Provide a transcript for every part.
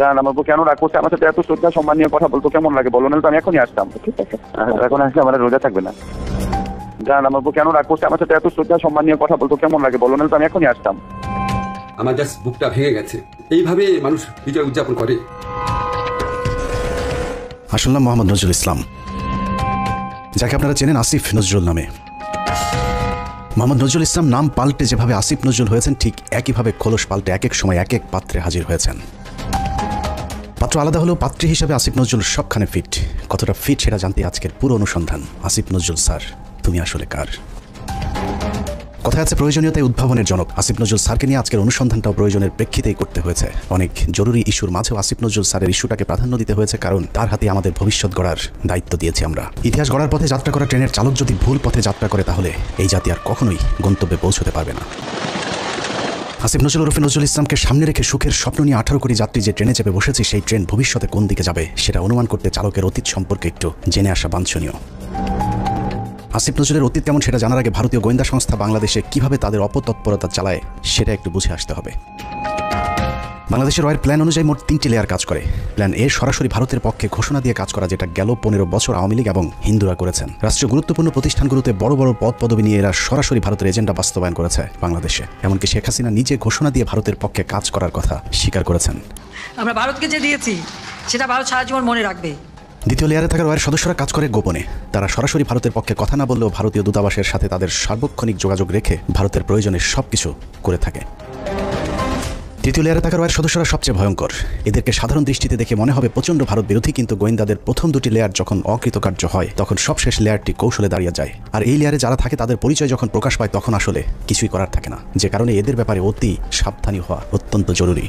জান আমার কেন রাগ করছে, আমার সাথে এত শ্রদ্ধা সম্মান নিয়ে কথা বলতো কেমন লাগে বলো, না তো আমি এখনই আসতাম। ঠিক আছে, এখন আসলে আমার রোজা থাকবে না। জান আমার কেন রাগ করছে, আমার সাথে এত শ্রদ্ধা সম্মান নিয়ে কথা বলতো কেমন লাগে বলো, না তো আমি এখনই আসতাম। আমার জাস্ট বুকটা ভেঙে গেছে। এইভাবে মানুষ বিজয় উদযাপন করে। আসল নাম মোহাম্মদ নজরুল ইসলাম, যাকে আপনারা চেনেন আসিফ নজরুল নামে। মোহাম্মদ নজরুল ইসলাম নাম পাল্টে যেভাবে আসিফ নজরুল হয়েছেন, ঠিক একইভাবে খোলস পাল্টে এক এক সময় এক এক পাত্রে হাজির হয়েছেন। পাত্র আলাদা হলেও পাত্রী হিসাবে আসিফ নজরুল সবখানে ফিট। কতটা ফিট সেটা জানতে আজকের পুরো অনুসন্ধান। আসিফ নজরুল স্যার, তুমি আসলে কার? কথায় আছে প্রয়োজনীয়তায় উদ্ভাবনের জনক। আসিফ নজরুল স্যারকে নিয়ে আজকের অনুসন্ধানটাও প্রয়োজনের প্রেক্ষিতেই করতে হয়েছে। অনেক জরুরি ইস্যুর মাঝেও আসিফ নজরুল স্যারের ইস্যুটাকে প্রাধান্য দিতে হয়েছে, কারণ তার হাতে আমাদের ভবিষ্যৎ গড়ার দায়িত্ব দিয়েছি আমরা। ইতিহাস গড়ার পথে যাত্রা করা ট্রেনের চালক যদি ভুল পথে যাত্রা করে, তাহলে এই জাতি আর কখনোই গন্তব্যে পৌঁছতে পারবে না। আসিফ নজরুল ওরফে নজরুল ইসলামকে সামনে রেখে সুখের স্বপ্ন নিয়ে 18 কোটি যাত্রী যে ট্রেনে চেপে বসেছে, সেই ট্রেন ভবিষ্যতে কোন দিকে যাবে সেটা অনুমান করতে চালকের অতীত সম্পর্কে একটু জেনে আসা বাঞ্ছনীয়। আসিফ নজরুলের অতীত কেমন সেটা জানার আগে ভারতীয় গোয়েন্দা সংস্থা বাংলাদেশে কিভাবে তাদের অপতৎপরতা চালায় সেটা একটু বুঝে আসতে হবে। বাংলাদেশের রয়ের প্ল্যান অনুযায়ী মোট 3টি লেয়ার কাজ করে। প্ল্যান এ সরাসরি ভারতের পক্ষে ঘোষণা দিয়ে কাজ করা, যেটা গেল 15 বছর আওয়ামী লীগ এবং হিন্দুরা করেছেন। রাষ্ট্রীয় গুরুত্বপূর্ণ প্রতিষ্ঠানগুলোতে বড় বড় পদ পদবি নিয়ে এরা সরাসরি ভারতের এজেন্ডা বাস্তবায়ন করেছে বাংলাদেশে। এমনকি শেখ হাসিনা নিজে ঘোষণা দিয়ে ভারতের পক্ষে কাজ করার কথা স্বীকার করেছেন। আমরা ভারতকে যে দিয়েছি সেটা ভারত সারা জীবন মনে রাখবে। দ্বিতীয় লেয়ারে থাকা রয়ের সদস্যরা কাজ করে গোপনে। তারা সরাসরি ভারতের পক্ষে কথা না বললেও ভারতীয় দূতাবাসের সাথে তাদের সার্বক্ষণিক যোগাযোগ রেখে ভারতের প্রয়োজনে সবকিছু করে থাকে। তৃতীয় লেয়ারে থাকা রয়ের সদস্যরা সবচেয়ে ভয়ঙ্কর। এদেরকে সাধারণ দৃষ্টিতে দেখে মনে হবে প্রচণ্ড ভারত বিরোধী, কিন্তু গোয়েন্দাদের প্রথম 2টি লেয়ার যখন অকৃতকার্য হয়, তখন সবশেষ লেয়ারটি কৌশলে দাঁড়িয়ে যায়। আর এই লেয়ারে যারা থাকে তাদের পরিচয় যখন প্রকাশ পায়, তখন আসলে কিছুই করার থাকে না। যে কারণে এদের ব্যাপারে অতি সাবধানী হওয়া অত্যন্ত জরুরি।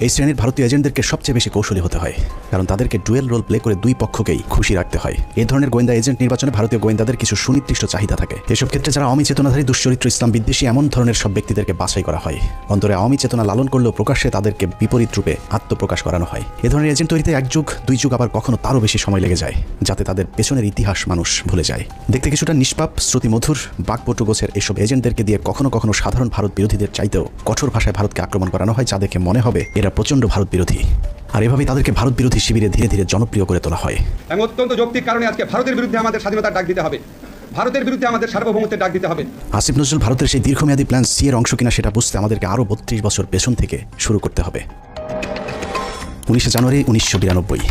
এই শ্রেণীর ভারতীয় এজেন্টদেরকে সবচেয়ে বেশি কৌশলী হতে হয়, কারণ তাদেরকে ডুয়েল রোল প্লে করে দুই পক্ষকেই খুশি রাখতে হয়। এই ধরনের গোয়েন্দা এজেন্ট নির্বাচনে ভারতীয় গোয়েন্দাদের কিছু সুনির্দিষ্ট চাহিদা থাকে। এসব ক্ষেত্রে যারা আওয়ামী চেতনাধারী, দুশ্চরিত্র, ইসলাম বিদ্বেষী এমন ধরনের সব ব্যক্তিদেরকে বাছাই করা হয়। অন্তরে আওয়ামী চেতনা লালন করলেও প্রকাশ্যে তাদেরকে বিপরীত রূপে আত্মপ্রকাশ করানো হয়। এ ধরনের এজেন্ট তৈরিতে 1 যুগ 2 যুগ আবার কখনো তারও বেশি সময় লেগে যায়, যাতে তাদের পেছনের ইতিহাস মানুষ ভুলে যায়। দেখতে কিছুটা নিষ্পাপ, শ্রুতিমধুর, বাকপটু গোছের এসব এজেন্টদেরকে দিয়ে কখনো কখনো সাধারণ ভারত বিরোধীদের চাইতেও কঠোর ভাষায় ভারতকে আক্রমণ করানো হয়, যা দেখে মনে হবে এরা প্রচণ্ড ভারত বিরোধী। আর এভাবেই তাদেরকে ভারত বিরোধী শিবিরে ধীরে ধীরে জনপ্রিয় করে তোলা হয়। অত্যন্ত যৌক্তিক কারণে আজকে ভারতের বিরুদ্ধে আমাদের স্বাধীনতার ডাক দিতে হবে, ভারতের বিরুদ্ধে আমাদের সার্বভৌমত্বের ডাক দিতে হবে। আসিফ নজরুল ভারতের সেই দীর্ঘমেয়াদী প্ল্যান সি এর অংশ কিনা সেটা বুঝতে আমাদেরকে আরও 32 বছর পেছন থেকে শুরু করতে হবে। 19 জানুয়ারি 1992।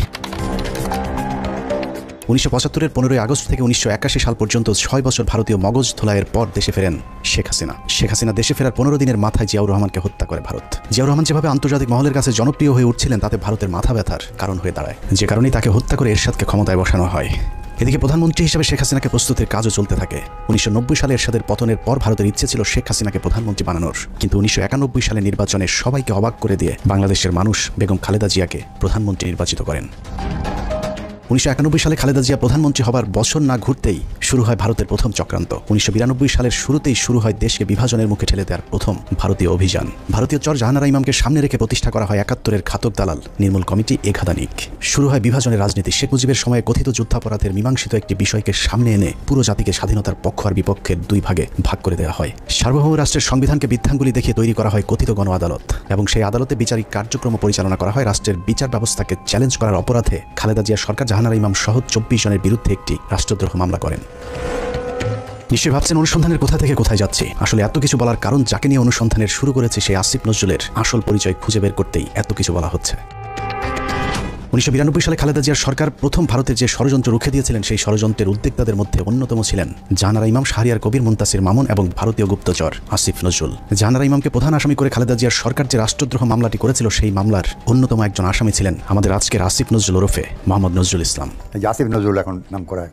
1975-এর 15 আগস্ট থেকে 1981 সাল পর্যন্ত 6 বছর ভারতীয় মগজ ধোলাইয়ের পর দেশে ফেরেন শেখ হাসিনা। শেখ হাসিনা দেশে ফেরার 15 দিনের মাথায় জিয়াউর রহমানকে হত্যা করে ভারত। জিয়াউর রহমান যেভাবে আন্তর্জাতিক মহলের কাছে জনপ্রিয় হয়ে উঠছিলেন, তাতে ভারতের মাথা ব্যথার কারণ হয়ে দাঁড়ায়, যে কারণেই তাকে হত্যা করে এরশাদকে ক্ষমতায় বসানো হয়। এদিকে প্রধানমন্ত্রী হিসেবে শেখ হাসিনাকে প্রস্তুতির কাজও চলতে থাকে। 1990 সালে এরশাদের পতনের পর ভারতের ইচ্ছে ছিল শেখ হাসিনাকে প্রধানমন্ত্রী বানানোর, কিন্তু 1991 সালে নির্বাচনে সবাইকে অবাক করে দিয়ে বাংলাদেশের মানুষ বেগম খালেদা জিয়াকে প্রধানমন্ত্রী নির্বাচিত করেন। 1991 সালে খালেদা জিয়া প্রধানমন্ত্রী হবার বছর না ঘুরতেই শুরু হয় ভারতের প্রথম চক্রান্ত। 1992 সালের শুরুতেই শুরু হয় দেশকে বিভাজনের মুখে ঠেলে দেওয়ার প্রথম ভারতীয় অভিযান। ভারতীয় চর জাহানারা ইমামকে সামনে রেখে প্রতিষ্ঠা করা হয় 71-এর ঘাতক দালাল নির্মূল কমিটি এঘাদানিক। শুরু হয় বিভাজনের রাজনীতি। শেখ মুজিবের সময়ে কথিত যুদ্ধাপরাধের মীমাংসিত একটি বিষয়কে সামনে এনে পুরো জাতিকে স্বাধীনতার পক্ষ আর বিপক্ষের 2 ভাগে ভাগ করে দেওয়া হয়। সার্বভৌম রাষ্ট্রের সংবিধানকে বৃদ্ধাঙ্গুলি দেখিয়ে তৈরি করা হয় কথিত গণ আদালত, এবং সেই আদালতে বিচারিক কার্যক্রম পরিচালনা করা হয় রাষ্ট্রের বিচার ব্যবস্থাকে চ্যালেঞ্জ করার অপরাধে। খালেদা জিয়া সরকার জাহানারা ইমাম সহ 24 জনের বিরুদ্ধে একটি রাষ্ট্রদ্রোহ মামলা করেন। নিশ্চয়ই ভাবছেন অনুসন্ধানের কোথা থেকে কোথায় যাচ্ছে। আসলে এত কিছু বলার কারণ, যাকে নিয়ে অনুসন্ধানের শুরু করেছে সেই আসিফ নজরুলের আসল পরিচয় খুঁজে বের করতেই এত কিছু বলা হচ্ছে। 1992 সালে খালেদা জিয়ার সরকার প্রথম ভারতের যে ষড়যন্ত্র রুখে দিয়েছিলেন, সেই ষড়যন্ত্রের উদ্যোক্তাদের মধ্যে অন্যতম ছিলেন জাহানারা ইমাম, শাহরিয়ার কবির, মুনতাসির মামুন এবং ভারতীয় গুপ্তচর আসিফ নজরুল। জাহানারা ইমামকে প্রধান আসামি করে খালেদা জিয়ার সরকার যে রাষ্ট্রদ্রোহ মামলাটি করেছিল, সেই মামলার অন্যতম একজন আসামি ছিলেন আমাদের আজকের আসিফ নজরুল ওরফে মোহাম্মদ নজরুল ইসলাম। আসিফ নজরুল এখন নাম করা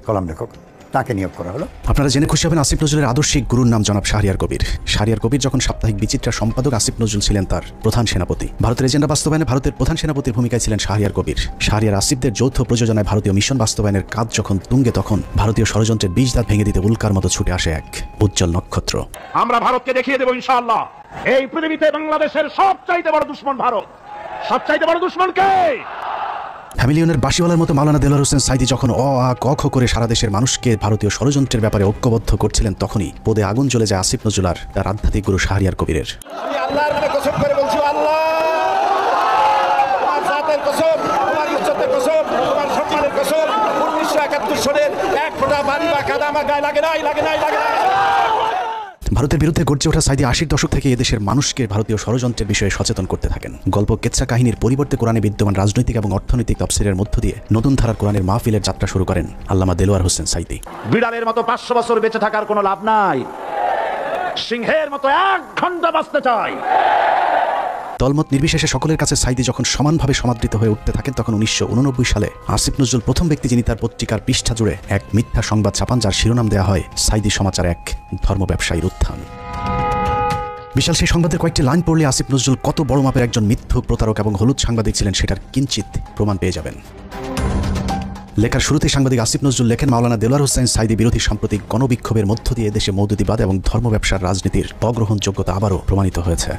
কলাম লেখক, তাকে নিয়োগ করা হলো। আপনারা জেনে খুশি হবেন, আসিফ নজরুলের আদর্শিক গুরুর নাম জনাব শাহরিয়ার কবির। শাহরিয়ার কবির যখন সাপ্তাহিক বিচিত্রার সম্পাদক, আসিফ নজরুল ছিলেন তার প্রধান সেনাপতি। ভারতের এজেন্ডা বাস্তবায়নে ভারতের প্রধান সেনাপতির ভূমিকায় ছিলেন শাহরিয়ার কবির। শাহরিয়ার আসিফদের যৌথ প্রযোজনায় ভারতীয় মিশন বাস্তবায়নের কাজ যখন তুঙ্গে, তখন ভারতীয় ষড়যন্ত্রের বীজ দাঁত ভেঙে দিতে উল্কার মতো ছুটে আসে এক উজ্জ্বল নক্ষত্র। আমরা ভারতকে দেখিয়ে দেব ইনশাআল্লাহ, এই পৃথিবীতে বাংলাদেশের সবচাইতে বড় দুশমন ভারত। সবচাইতে বড় দুশমন কে? হ্যামিলিয়নের বাসিওয়ালার মতো মাওলানা দেলোয়ার হোসেন সাইদি যখন অ আ ক খ করে সারা দেশের মানুষকে ভারতীয় ষড়যন্ত্রের ব্যাপারে ঐক্যবদ্ধ করছিলেন, তখনই পদে আগুন জ্বলে যায় আসিফ নজরুল আর তার আধ্যাত্মিক গুরু শাহরিয়ার কবিরের। আমি আল্লাহর নামে কসম করে বলছি, আল্লাহ কসম, তোমার ইজ্জতের কসম, তোমার সম্মানের কসম, 1971 সনের এক ফোঁটা বাড়ি বা কাদা আমার গায়ে লাগে নাই। ভারতের বিরুদ্ধে গর্জে ওঠা সাইদি 80 দশক থেকে এদেশের মানুষকে ভারতীয় ষড়যন্ত্রের বিষয়ে সচেতন করতে থাকেন। গল্প কেচ্ছা কাহিনীর পরিবর্তে কোরআনে বিদ্যমান রাজনৈতিক এবং অর্থনৈতিক তফসিরের মধ্য দিয়ে নতুন ধারার কোরআনের মাহফিলের যাত্রা শুরু করেন আল্লামা দেলোয়ার হোসেন সাইদি। বিড়ালের মতো 500 বছর বেঁচে থাকার কোনো লাভ নাই, সিংহের মতো 1 ঘন্টা বাঁচতে চাই। দলমত নির্বিশেষে সকলের কাছে সাইদি যখন সমানভাবে সমাদৃত হয়ে উঠতে থাকেন, তখন 1989 সালে আসিফ নজরুল প্রথম ব্যক্তি যিনি তার পত্রিকার পৃষ্ঠা জুড়ে এক মিথ্যা সংবাদ ছাপান, যার শিরোনাম দেওয়া হয় সাইদি সমাচার এক ধর্ম ব্যবসায়ীর উত্থান। বিশাল সেই সংবাদের কয়েকটি লাইন পড়লে আসিফ নজরুল কত বড় মাপের একজন মিথ্যুক, প্রতারক এবং হলুদ সাংবাদিক ছিলেন সেটার কিঞ্চিত প্রমাণ পেয়ে যাবেন। লেখার শুরুতে সাংবাদিক আসিফ নজরুল লেখেন, মাওলানা দেলোয়ার হোসেন সাইদি বিরোধী সাম্প্রতিক গণবিক্ষোভের মধ্য দিয়ে দেশে মৌদুদিবাদ এবং ধর্ম ব্যবসার রাজনীতির অগ্রহণযোগ্যতা আবারও প্রমাণিত হয়েছে।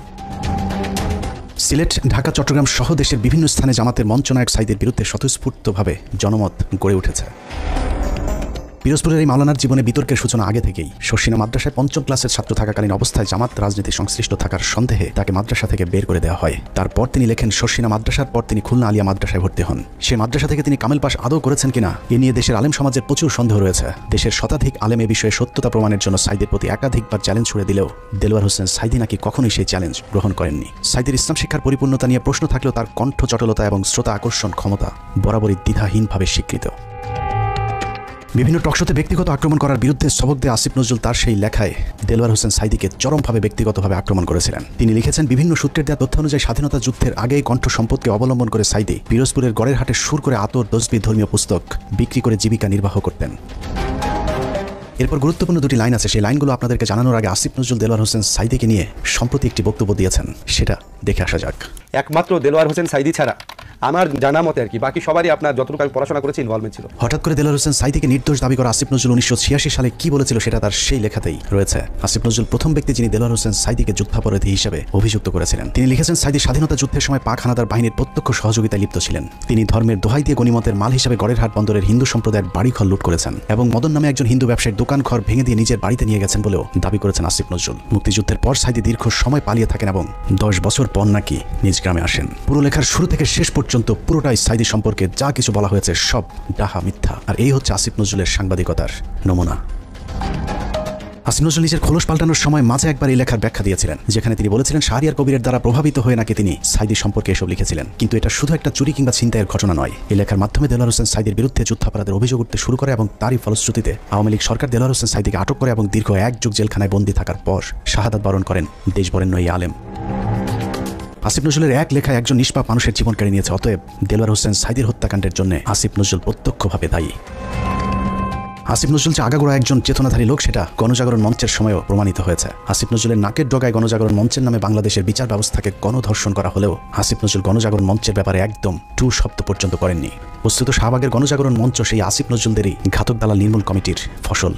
সিলেট, ঢাকা, চট্টগ্রাম সহ দেশের বিভিন্ন স্থানে জামাতের মঞ্চনায়ক সাইদের বিরুদ্ধে স্বতঃস্ফূর্তভাবে জনমত গড়ে উঠেছে। পিরোজপুরের এই মাওলানার জীবনে বিতর্কের সূচনা আগে থেকেই। শর্ষিনা মাদ্রাসায় 5ম ক্লাসের ছাত্র থাকাকালীন অবস্থায় জামাত রাজনীতি সংশ্লিষ্ট থাকার সন্দেহে তাকে মাদ্রাসা থেকে বের করে দেওয়া হয়। তারপর তিনি লেখেন, শর্ষিনা মাদ্রাসার পর তিনি খুলনা আলিয়া মাদ্রাসায় ভর্তি হন। সে মাদ্রাসা থেকে তিনি কামেল পাশ আদৌ করেছেন কিনা এ নিয়ে দেশের আলেম সমাজের প্রচুর সন্দেহ রয়েছে। দেশের শতাধিক আলেম এ বিষয়ে সত্যতা প্রমাণের জন্য সাইদের প্রতি একাধিকবার চ্যালেঞ্জ ছুড়ে দিলেও দেলোয়ার হোসেন সাইদি নাকি কখনোই সেই চ্যালেঞ্জ গ্রহণ করেননি। সাইদের ইসলাম শিক্ষার পরিপূর্ণতা নিয়ে প্রশ্ন থাকলেও তার কণ্ঠ চটলতা এবং শ্রোতা আকর্ষণ ক্ষমতা বরাবরই দ্বিধাহীনভাবে স্বীকৃত। বিভিন্ন টকশোতে ব্যক্তিগত আক্রমণ করার বিরুদ্ধে সবক দিয়ে আসিফ নজরুল তার সেই লেখায় দেলোয়ার হোসেন সাইদিকে চরমভাবে ব্যক্তিগতভাবে আক্রমণ করেছিলেন। তিনি লিখেছেন, বিভিন্ন সূত্রের দেওয়া তথ্য অনুযায়ী স্বাধীনতা যুদ্ধের আগেই কণ্ঠ সম্পদকে অবলম্বন করে সাইদি পিরোজপুরের গড়ের হাটে সুর করে আতর তসবিহ ধর্মীয় পুস্তক বিক্রি করে জীবিকা নির্বাহ করতেন। এরপর গুরুত্বপূর্ণ দুটি লাইন আছে, সেই লাইনগুলো আপনাদেরকে জানানোর আগে আসিফ নজরুল দেলোয়ার হোসেন সাইদিকে নিয়ে সম্প্রতি একটি বক্তব্য দিয়েছেন, সেটা দেখে আসা যাক। একমাত্র দেলোয়ার হোসেন সাইদি ছাড়া আমার জানা মতে আর কি বাকি সবারই আপনার যতটুকু আমি পড়াশোনা করেছি ইনভলভমেন্ট ছিল। হঠাৎ করে দেলোয়ার হোসেন সাইদিকে নির্দোষ দাবি করা আসিফ নজরুল 1986 সালে কি বলেছিল সেটা তার সেই লেখাতেই রয়েছে। আসিফ নজরুল প্রথম ব্যক্তি যিনি দেলোয়ার হোসেন সাইদিকে যুদ্ধাপরাধী হিসেবে অভিযুক্ত করেছিলেন। তিনি লিখেছেন, সাইদি স্বাধীনতা যুদ্ধের সময় পাক হানাদার বাহিনীর প্রত্যক্ষ সহযোগিতায় লিপ্ত ছিলেন। তিনি ধর্মের দোহাই দিয়ে গনিমতের মাল হিসেবে গড়েরহাট বন্দরের হিন্দু সম্প্রদায়ের বাড়িঘর লুট করেছেন এবং মদন নামে একজন হিন্দু ব্যবসায়ীর দোকান ঘর ভেঙে দিয়ে নিজের বাড়িতে নিয়ে গেছেন বলেও দাবি করেছেন আসিফ নজরুল। মুক্তিযুদ্ধের পর সাইদি দীর্ঘ সময় পালিয়ে থাকেন এবং 10 বছর পর নাকি নিজ গ্রামে আসেন। পুরো লেখার শুরু থেকে শেষ পর্যন্ত পুরোটাই সাইদি সম্পর্কে যা কিছু বলা হয়েছে সব ডাহা মিথ্যা। আর এই হচ্ছে আসিফ নজরুলের সাংবাদিকতার নমুনা। আসিফ নজরুল নিজের খোলস পাল্টানোর সময় মাঝে একবার এই লেখার ব্যাখ্যা দিয়েছিলেন, যেখানে তিনি বলেছিলেন শাহরিয়ার কবিরের দ্বারা প্রভাবিত হয়ে নাকি তিনি সাইদি সম্পর্কে এসব লিখেছিলেন। কিন্তু এটা শুধু একটা চুরি কিংবা ছিনতাইয়ের ঘটনা নয়। এই লেখার মাধ্যমে দেলোয়ার হোসেন সাইদির বিরুদ্ধে যুদ্ধাপরাধের অভিযোগ উঠতে শুরু করে এবং তারই ফলশ্রুতিতে আওয়ামী লীগ সরকার দেলোয়ার হোসেন সাইদিকে আটক করে এবং দীর্ঘ 1 যুগ জেলখানায় বন্দী থাকার পর শাহাদাত বরণ করেন দেশবরেণ্য এই আলেম। আসিফ নজরুলের এক লেখায় একজন নিষ্পাপ মানুষের জীবন কেড়ে নিয়েছে। অতএব দেলোয়ার হোসেন সাইদির হত্যাকাণ্ডের জন্য আসিফ নজরুল প্রত্যক্ষভাবে দায়ী। আসিফ নজরুল যে আগাগোড়া একজন চেতনাধারী লোক সেটা গণজাগরণ মঞ্চের সময়ও প্রমাণিত হয়েছে। আসিফ নজরুলের নাকের ডগায় গণজাগরণ মঞ্চের নামে বাংলাদেশের বিচার ব্যবস্থাকে গণধর্ষণ করা হলেও আসিফ নজরুল গণজাগরণ মঞ্চের ব্যাপারে একদম টু শব্দ পর্যন্ত করেননি। বস্তুত শাহবাগের গণজাগরণ মঞ্চ সেই আসিফ নজরুলদেরই ঘাতক দালাল নির্মূল কমিটির ফসল।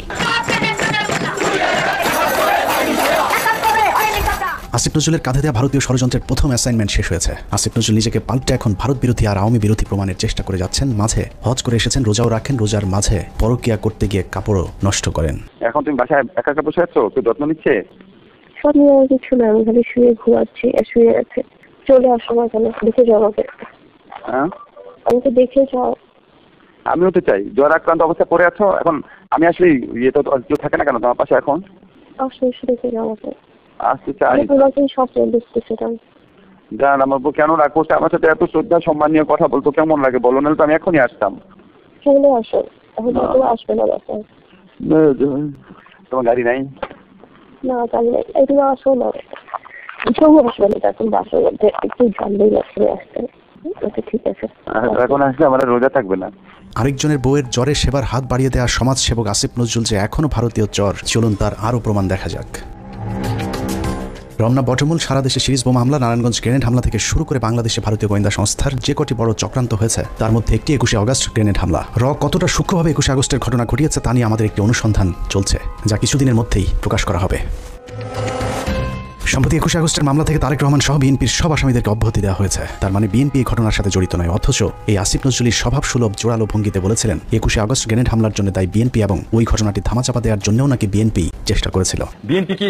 আসিফ নজরুলের কাঁধে দেওয়া ভারতীয় ষড়যন্ত্রের প্রথম অ্যাসাইনমেন্ট শেষ হয়েছে। আসিফ নজরুল নিজেকে পাল্টে এখন ভারত বিরোধী আর আওয়ামী বিরোধী প্রমাণের চেষ্টা করে যাচ্ছেন। মাঝে হজ করে এসেছেন, রোজাও রাখেন, রোজার মাঝে পরকিয়া করতে গিয়ে কাপড়ও নষ্ট করেন। এখন তুমি বাসায় একা একা বসে আছো, কেউ যত্ন নিচ্ছে? স্বপ্ন কিছু না, আমি খালি শুয়ে ঘুমাচ্ছি। শুয়ে আছে, চলে আসো না কেন? দেখে যাও আমাকে। হ্যাঁ, আমাকে দেখে যাও। আমিও তো চাই। জ্বর আক্রান্ত অবস্থায় পড়ে আছো এখন। আমি আসলে ইয়ে তো কেউ থাকে না কেন তোমার পাশে এখন? আসলে দেখে যাও আমাকে। আসতে চাই, তোমাকে স্বপ্ন দেখতেছিলাম। জান আমার বউ কেন রাগ করছে? আমার সাথে এত শ্রদ্ধা সম্মান নিয়ে কথা বলতো কেমন লাগে বলো, নাহলে তো আমি এখনই আসতাম। চলে আসো, এখন তো আসবে না বাসায়। তোমার গাড়ি নাই? না গাড়ি নাই, এগুলো আসো না। তবু আসবে না, এখন বাসার মধ্যে একটু জানলেই আসবে আসতে। ওকে ঠিক আছে, এখন আসলে আমার রোজা থাকবে না। আরেকজনের বউয়ের জ্বরে সেবার হাত বাড়িয়ে দেওয়া সমাজসেবক আসিফ নজরুল যে এখনো ভারতীয় জ্বর, চলুন তার আরও প্রমাণ দেখা যাক। রমনা বটমূল সারা দেশে সিরিজ বোমা হামলা, নারায়ণগঞ্জ গ্রেনেড হামলা থেকে শুরু করে বাংলাদেশে ভারতীয় গোয়েন্দা সংস্থার যে কটি বড় চক্রান্ত হয়েছে তার মধ্যে একটি 21শে আগস্ট গ্রেনেড হামলা। কতটা সূক্ষ্মভাবে 21শে আগস্টের ঘটনা ঘটিয়েছে তা নিয়ে আমাদের একটি অনুসন্ধান চলছে, যা কিছুদিনের মধ্যেই প্রকাশ করা হবে। সম্প্রতি 21 আগস্টের মামলা থেকে তারেক রহমান সহ বিএনপির সব আসামিদেরকে অব্যাহতি দেওয়া হয়েছে। তার মানে বিএনপি এই ঘটনার সাথে জড়িত নয়। অথচ এই আসিফ নজরুলের স্বভাব সুলভ জোরালো ভঙ্গিতে বলেছিলেন 21 আগস্ট গ্রেনেড হামলার জন্য দায়ী বিএনপি এবং ওই ঘটনাটি ধামাচাপা দেওয়ার জন্যও নাকি বিএনপি চেষ্টা করেছিল। বিএনপি কি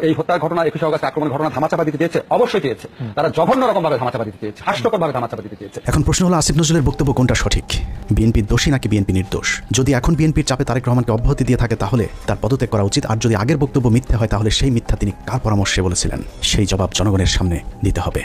এই হত্যার ঘটনা 21 আগস্ট আক্রমণের ঘটনা ধামাচাপা দিতে চেয়েছে? অবশ্যই চেয়েছে। তারা জঘন্য রকম ভাবে ধামাচাপা দিতে চেয়েছে, হাস্যকরভাবে ধামাচাপা দিতে চেয়েছে। এখন প্রশ্ন হলো আসিফ নজরুলের বক্তব্য কোনটা সঠিক? বিএনপি দোষী নাকি বিএনপি নির্দোষ? যদি এখন বিএনপির চাপে তারেক রহমানকে অব্যাহতি দিয়ে থাকে তাহলে তার পদত্যাগ করা উচিত। আর যদি আগের বক্তব্য মিথ্যা হয় তাহলে সেই মিথ্যা তিনি কার পরামর্শে বলেছিলেন সেই জবাব জনগণের সামনে দিতে হবে।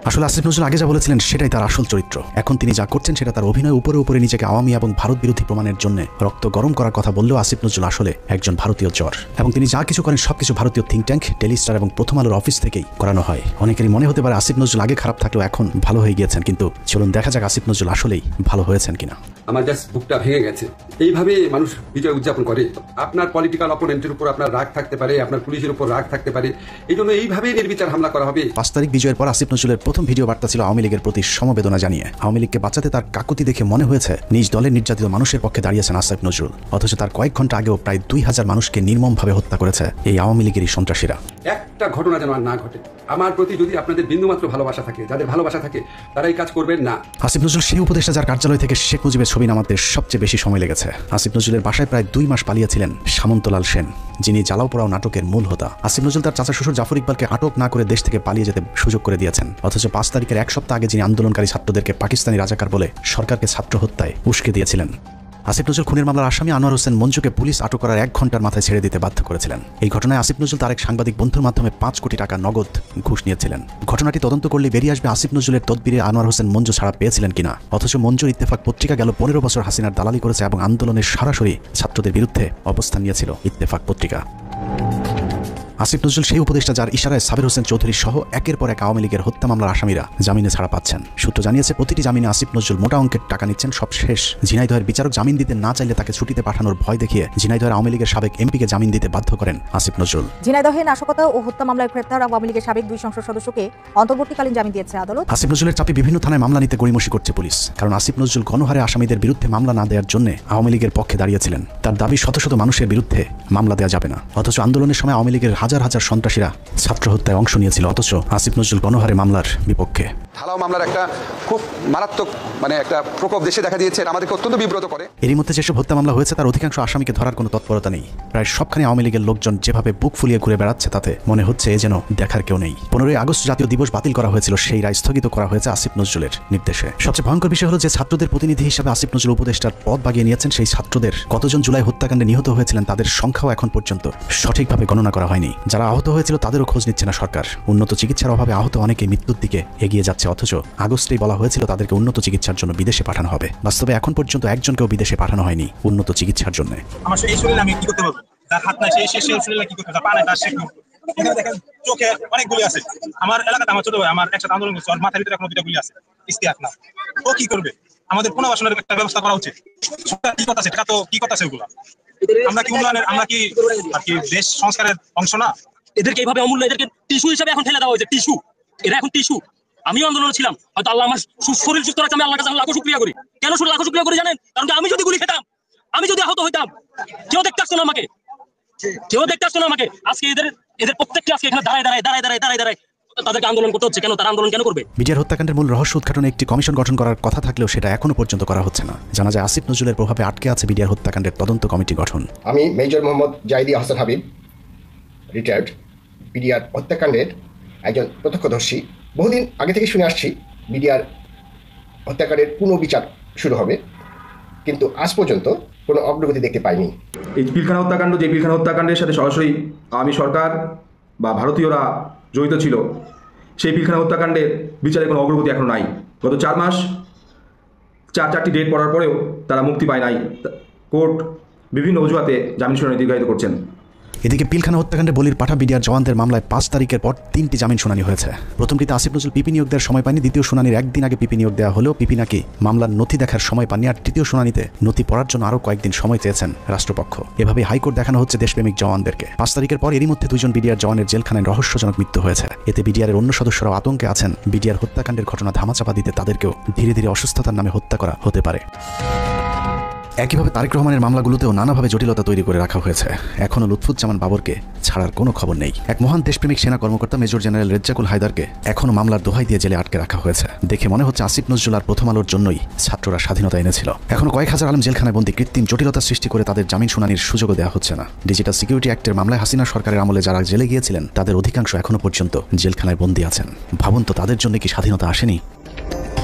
আসলে আসিফ নজরুল আগে যা বলেছিলেন সেটাই তার আসল চরিত্র। এখন তিনি যা করছেন সেটা তার অভিনয় উপরে উপরে নিজেকে আওয়ামী এবং ভারত বিরোধী প্রমাণের জন্য রক্ত গরম করার কথা বললেও আসিফ নজরুল আসলে একজন ভারতীয় জ্বর এবং তিনি যা কিছু করেন সবকিছু ভারতীয় থিঙ্ক ট্যাঙ্ক, টেলি স্টার এবং প্রথম আলোর অফিস থেকেই করানো হয়। অনেকেরই মনে হতে পারে আসিফ নজরুল আগে খারাপ থাকলেও এখন ভালো হয়ে গিয়েছেন, কিন্তু চলুন দেখা যাক আসিফ নজরুল আসলেই ভালো হয়েছেন কিনা। আমার জাস্ট বুকটা ভেঙে গেছে। এইভাবে মানুষ বিজয় উদযাপন করে। আপনার পলিটিক্যাল অপোনেন্টের উপর আপনার রাগ থাকতে পারে, আপনার পুলিশের উপর রাগ থাকতে পারে, এই জন্য এইভাবেই নির্বিচার হামলা করা হবে। 5 তারিখ বিজয়ের পর আসিফ নজরুলের প্রথম ভিডিও বার্তা ছিল আওয়ামী লীগের প্রতি সমবেদনা জানিয়ে। আওয়ামী লীগকে বাঁচাতে তার কাকুতি দেখে মনে হয়েছে নিজ দলের নির্যাতিত মানুষের পক্ষে দাঁড়িয়েছেন আসিফ নজরুল। অথচ তার কয়েক ঘন্টা আগেও প্রায় 2000 মানুষকে নির্মমভাবে হত্যা করেছে এই আওয়ামী লীগেরই সন্ত্রাসীরা। একটা ঘটনা যেন আর না ঘটে। আমার প্রতি যদি আপনাদের বিন্দুমাত্র ভালোবাসা থাকে, যাদের ভালোবাসা থাকে তারা এই কাজ করবেন না। আসিফ নজরুল সেই উপদেষ্টা যার কার্যালয় থেকে শেখ মুজিবের ছবি নামাতে সবচেয়ে বেশি সময় লেগেছে। আসিফ নজরুলের বাসায় প্রায় 2 মাস পালিয়েছিলেন সামন্তলাল সেন, যিনি জ্বালাও পোড়াও নাটকের মূল হোতা। আসিফ নজরুল তার চাচা শ্বশুর জাফর ইকবালকে আটক না করে দেশ থেকে পালিয়ে যেতে সুযোগ করে দিয়েছেন। অথচ 5 তারিখের 1 সপ্তাহ আগে যিনি আন্দোলনকারী ছাত্রদেরকে পাকিস্তানি রাজাকার বলে সরকারকে ছাত্র হত্যায় উস্কে দিয়েছিলেন। আসিফ নজরুল খুনের মামলার আসামি আনোয়ার হোসেন মঞ্জুকে পুলিশ আটক করার 1 ঘন্টার মাথায় ছেড়ে দিতে বাধ্য করেছিলেন। এই ঘটনায় আসিফ নজরুল তার এক সাংবাদিক বন্ধুর মাধ্যমে 5 কোটি টাকা নগদ ঘুষ নিয়েছিলেন। ঘটনাটি তদন্ত করলে বেরিয়ে আসবে আসিফ নজরুলের তদবিরে আনোয়ার হোসেন মঞ্জু ছাড়া পেয়েছিলেন কিনা। অথচ মঞ্জুর ইত্তেফাক পত্রিকা গেল 15 বছর হাসিনার দালালি করেছে এবং আন্দোলনের সরাসরি ছাত্রদের বিরুদ্ধে অবস্থান নিয়েছিল ইত্তেফাক পত্রিকা। আসিফ নজরুল সেই উপদেষ্টা যার ইশারায় সাবির হোসেন চৌধুরী সহ একের পর এক আওয়ামী লীগের হত্যা মামলার আসামিরা জামিনে ছাড়া পাচ্ছেন। সূত্র জানিয়েছে প্রতিটি জামিনে আসিফ নজরুল মোটা অঙ্কের টাকা নিচ্ছেন। সব শেষ ঝিনাইদহের বিচারক জামিন দিতে না চাইলে তাকে ছুটিতে পাঠানোর ভয় দেখিয়ে ঝিনাইদহের আওয়ামী লীগের সাবেক এমপিকে জামিন দিতে বাধ্য করেন আসিফ নজরুল। ঝিনাইদহে নাশকতা ও হত্যা মামলায় গ্রেপ্তার আওয়ামী লীগের সাবেক 2 সংসদ সদস্যকে অন্তর্বর্তীকালীন জামিন দিয়েছে আদালত। আসিফ নজরুলের চাপে বিভিন্ন থানায় মামলা নিতে গড়িমসি করছে পুলিশ, কারণ আসিফ নজরুল গণহারে আসামিদের বিরুদ্ধে মামলা না দেওয়ার জন্য আওয়ামী লীগের পক্ষে দাঁড়িয়েছিলেন। তার দাবি শত শত মানুষের বিরুদ্ধে মামলা দেওয়া যাবে না। অথচ আন্দোলনের সময় আওয়ামী লীগের হাজার হাজার সন্ত্রাসীরা ছাত্র হত্যায় অংশ নিয়েছিল। অথচ আসিফ নজরুল গণহারে মামলার বিপক্ষে। ঢালাও মামলার একটা খুব মারাত্মক একটা প্রকোপ দেশে দেখা দিয়েছে, আমাদেরকে অত্যন্ত বিব্রত করে। এরই মধ্যে যেসব হত্যা মামলা হয়েছে তার অধিকাংশ আসামিকে ধরার কোনো তৎপরতা নেই। প্রায় সবখানে আওয়ামী লীগের লোকজন যেভাবে বুক ফুলিয়ে ঘুরে বেড়াচ্ছে তাতে মনে হচ্ছে এ যেন দেখার কেউ নেই। 15ই আগস্ট জাতীয় দিবস বাতিল করা হয়েছিল, সেই রায় স্থগিত করা হয়েছে আসিফ নজরুলের নির্দেশে। সবচেয়ে ভয়ঙ্কর বিষয় হলো যে ছাত্রদের প্রতিনিধি হিসেবে আসিফ নজরুল উপদেষ্টার পদ বাগিয়ে নিয়েছেন। সেই ছাত্রদের কতজন জুলাই হত্যাকাণ্ডে নিহত হয়েছিলেন তাদের সংখ্যাও এখন পর্যন্ত সঠিকভাবে গণনা করা হয়নি। যারা আহত হয়েছিল তাদেরও খোঁজ নিচ্ছে না সরকার। উন্নত চিকিৎসার অভাবে আহত অনেকে মৃত্যুর দিকে এগিয়ে যাচ্ছে। অথচ আগস্টেই বলা হয়েছিল তাদেরকে উন্নত চিকিৎসার জন্য বিদেশে পাঠানো হবে। বাস্তবে এখন পর্যন্ত একজনকেও বিদেশে পাঠানো হয়নি উন্নত চিকিৎসার জন্য। আমার এই শরীরে আমি কি করতে পারবো? তার হাত নাই, সেই শরীরে কি করতে পারবো? পা নাই, তার শেখ এখানে দেখেন চোখে অনেক গুলি আছে। আমার এলাকাতে আমার ছোট ভাই আমার একসাথে আন্দোলন করছে, ওর মাথার ভিতরে এখনো 2টা গুলি আছে। ইস্তিয়াক না, ও কি করবে? আমাদের পুনর্বাসনের একটা ব্যবস্থা করা উচিত। কি কথা আছে? তো কি কথা আছে ওগুলো? আমরা কি উন্নয়নের, আমরা কি আর কি দেশ সংস্কারের অংশ না? এদেরকে এইভাবে অমূল্য, এদেরকে টিস্যু হিসেবে এখন ফেলে দেওয়া হয়েছে। টিস্যু, এরা এখন টিস্যু। আমিও আন্দোলনে ছিলাম, হয়তো আল্লাহ আমার শরীর সুস্থ রাখছে, আমি আল্লাহর কাছে লাখো শুকরিয়া করি। কেন লাখো শুকরিয়া করি জানেন? কারণ আমি যদি গুলি খেতাম, আমি যদি আহত হইতাম, কেউ দেখতে আসতো না আমাকে, কেউ দেখতে আসতো না আমাকে। আজকে এদের প্রত্যেককে আজকে এখানে দাঁড়ায় তাদেরকে আন্দোলন করতে হচ্ছে। কেন তারা আন্দোলন কেন করবে? বিডিআর হত্যাকাণ্ডের মূল রহস্য উদ্ঘাটনে একটি কমিশন গঠন করার কথা থাকলেও সেটা এখনো পর্যন্ত করা হচ্ছে না। জানা যায় আসিফ নজরুলের প্রভাবে আটকে আছে বিডিআর হত্যাকাণ্ডের তদন্ত কমিটি গঠন। আমি major Mohammad Zahidi Ahsan Habib, retired, BDR হত্যাকাণ্ডের একজন প্রত্যক্ষদর্শী। বহুদিন আগে থেকে শুনে আসছি বিডিআর হত্যাকাণ্ডের পুনর্বিচার শুরু হবে, কিন্তু আজ পর্যন্ত কোনো অগ্রগতি দেখতে পাইনি। এই পিলখানা হত্যাকাণ্ড, যে পিলখানা হত্যাকাণ্ডের সাথে সরাসরি আওয়ামী সরকার বা ভারতীয়রা জড়িত ছিল, সেই পিলখানা হত্যাকাণ্ডের বিচারে কোনো অগ্রগতি এখনো নাই। গত 4 মাস 4টি ডেট পড়ার পরেও তারা মুক্তি পায় নাই। কোর্ট বিভিন্ন অজুহাতে জামিন শুনানি দীর্ঘায়িত করছেন। এদিকে পিলখানা হত্যাকাণ্ডে বলির পাঠা বিডিআর জওয়ানদের মামলায় 5 তারিখের পর 3টি জামিন শুনানি হয়েছে। প্রথমটিতে আসিফ নজরুল পিপি নিয়োগ দেওয়ার সময় পায়নি। দ্বিতীয় শুনানির একদিন আগে পিপি নিয়োগ দেওয়া হলেও পিপি নাকি মামলার নথি দেখার সময় পাননি। আর তৃতীয় শুনানিতে নথি পড়ার জন্য আরও কয়েকদিন সময় চেয়েছেন রাষ্ট্রপক্ষ। এভাবে হাইকোর্ট দেখানো হচ্ছে দেশপ্রেমিক জওয়ানদেরকে। 5 তারিখের পর এরই মধ্যে 2 জন বিডিআর জওয়ানের জেলখানায় রহস্যজনক মৃত্যু হয়েছে। এতে বিডিআরের অন্য সদস্যরাও আতঙ্কে আছেন বিডিআর হত্যাকাণ্ডের ঘটনা ধামাচাপা দিতে তাদেরকেও ধীরে ধীরে অসুস্থতার নামে হত্যা করা হতে পারে। একইভাবে তারেক রহমানের মামলাগুলোতেও নানাভাবে জটিলতা তৈরি করে রাখা হয়েছে। এখনও লুৎফুজ্জামান বাবরকে ছাড়ার কোনো খবর নেই। এক মহান দেশপ্রেমিক সেনা কর্মকর্তা মেজর জেনারেল রেজ্জাকুল হায়দারকে এখনও মামলার দোহাই দিয়ে জেলে আটকে রাখা হয়েছে। দেখে মনে হচ্ছে আসিফ নজরুল আর প্রথম আলোর জন্যই ছাত্ররা স্বাধীনতা এনেছিল। এখনো কয়েক হাজার আলেম জেলখানায় বন্দী, কৃত্রিম জটিলতা সৃষ্টি করে তাদের জামিন শুনানির সুযোগও দেওয়া হচ্ছে না। ডিজিটাল সিকিউরিটি অ্যাক্টের মামলায় হাসিনা সরকারের আমলে যারা জেলে গিয়েছিলেন তাদের অধিকাংশ এখনো পর্যন্ত জেলখানায় বন্দী আছেন। ভাবুন তো, তাদের জন্য কি স্বাধীনতা আসেনি?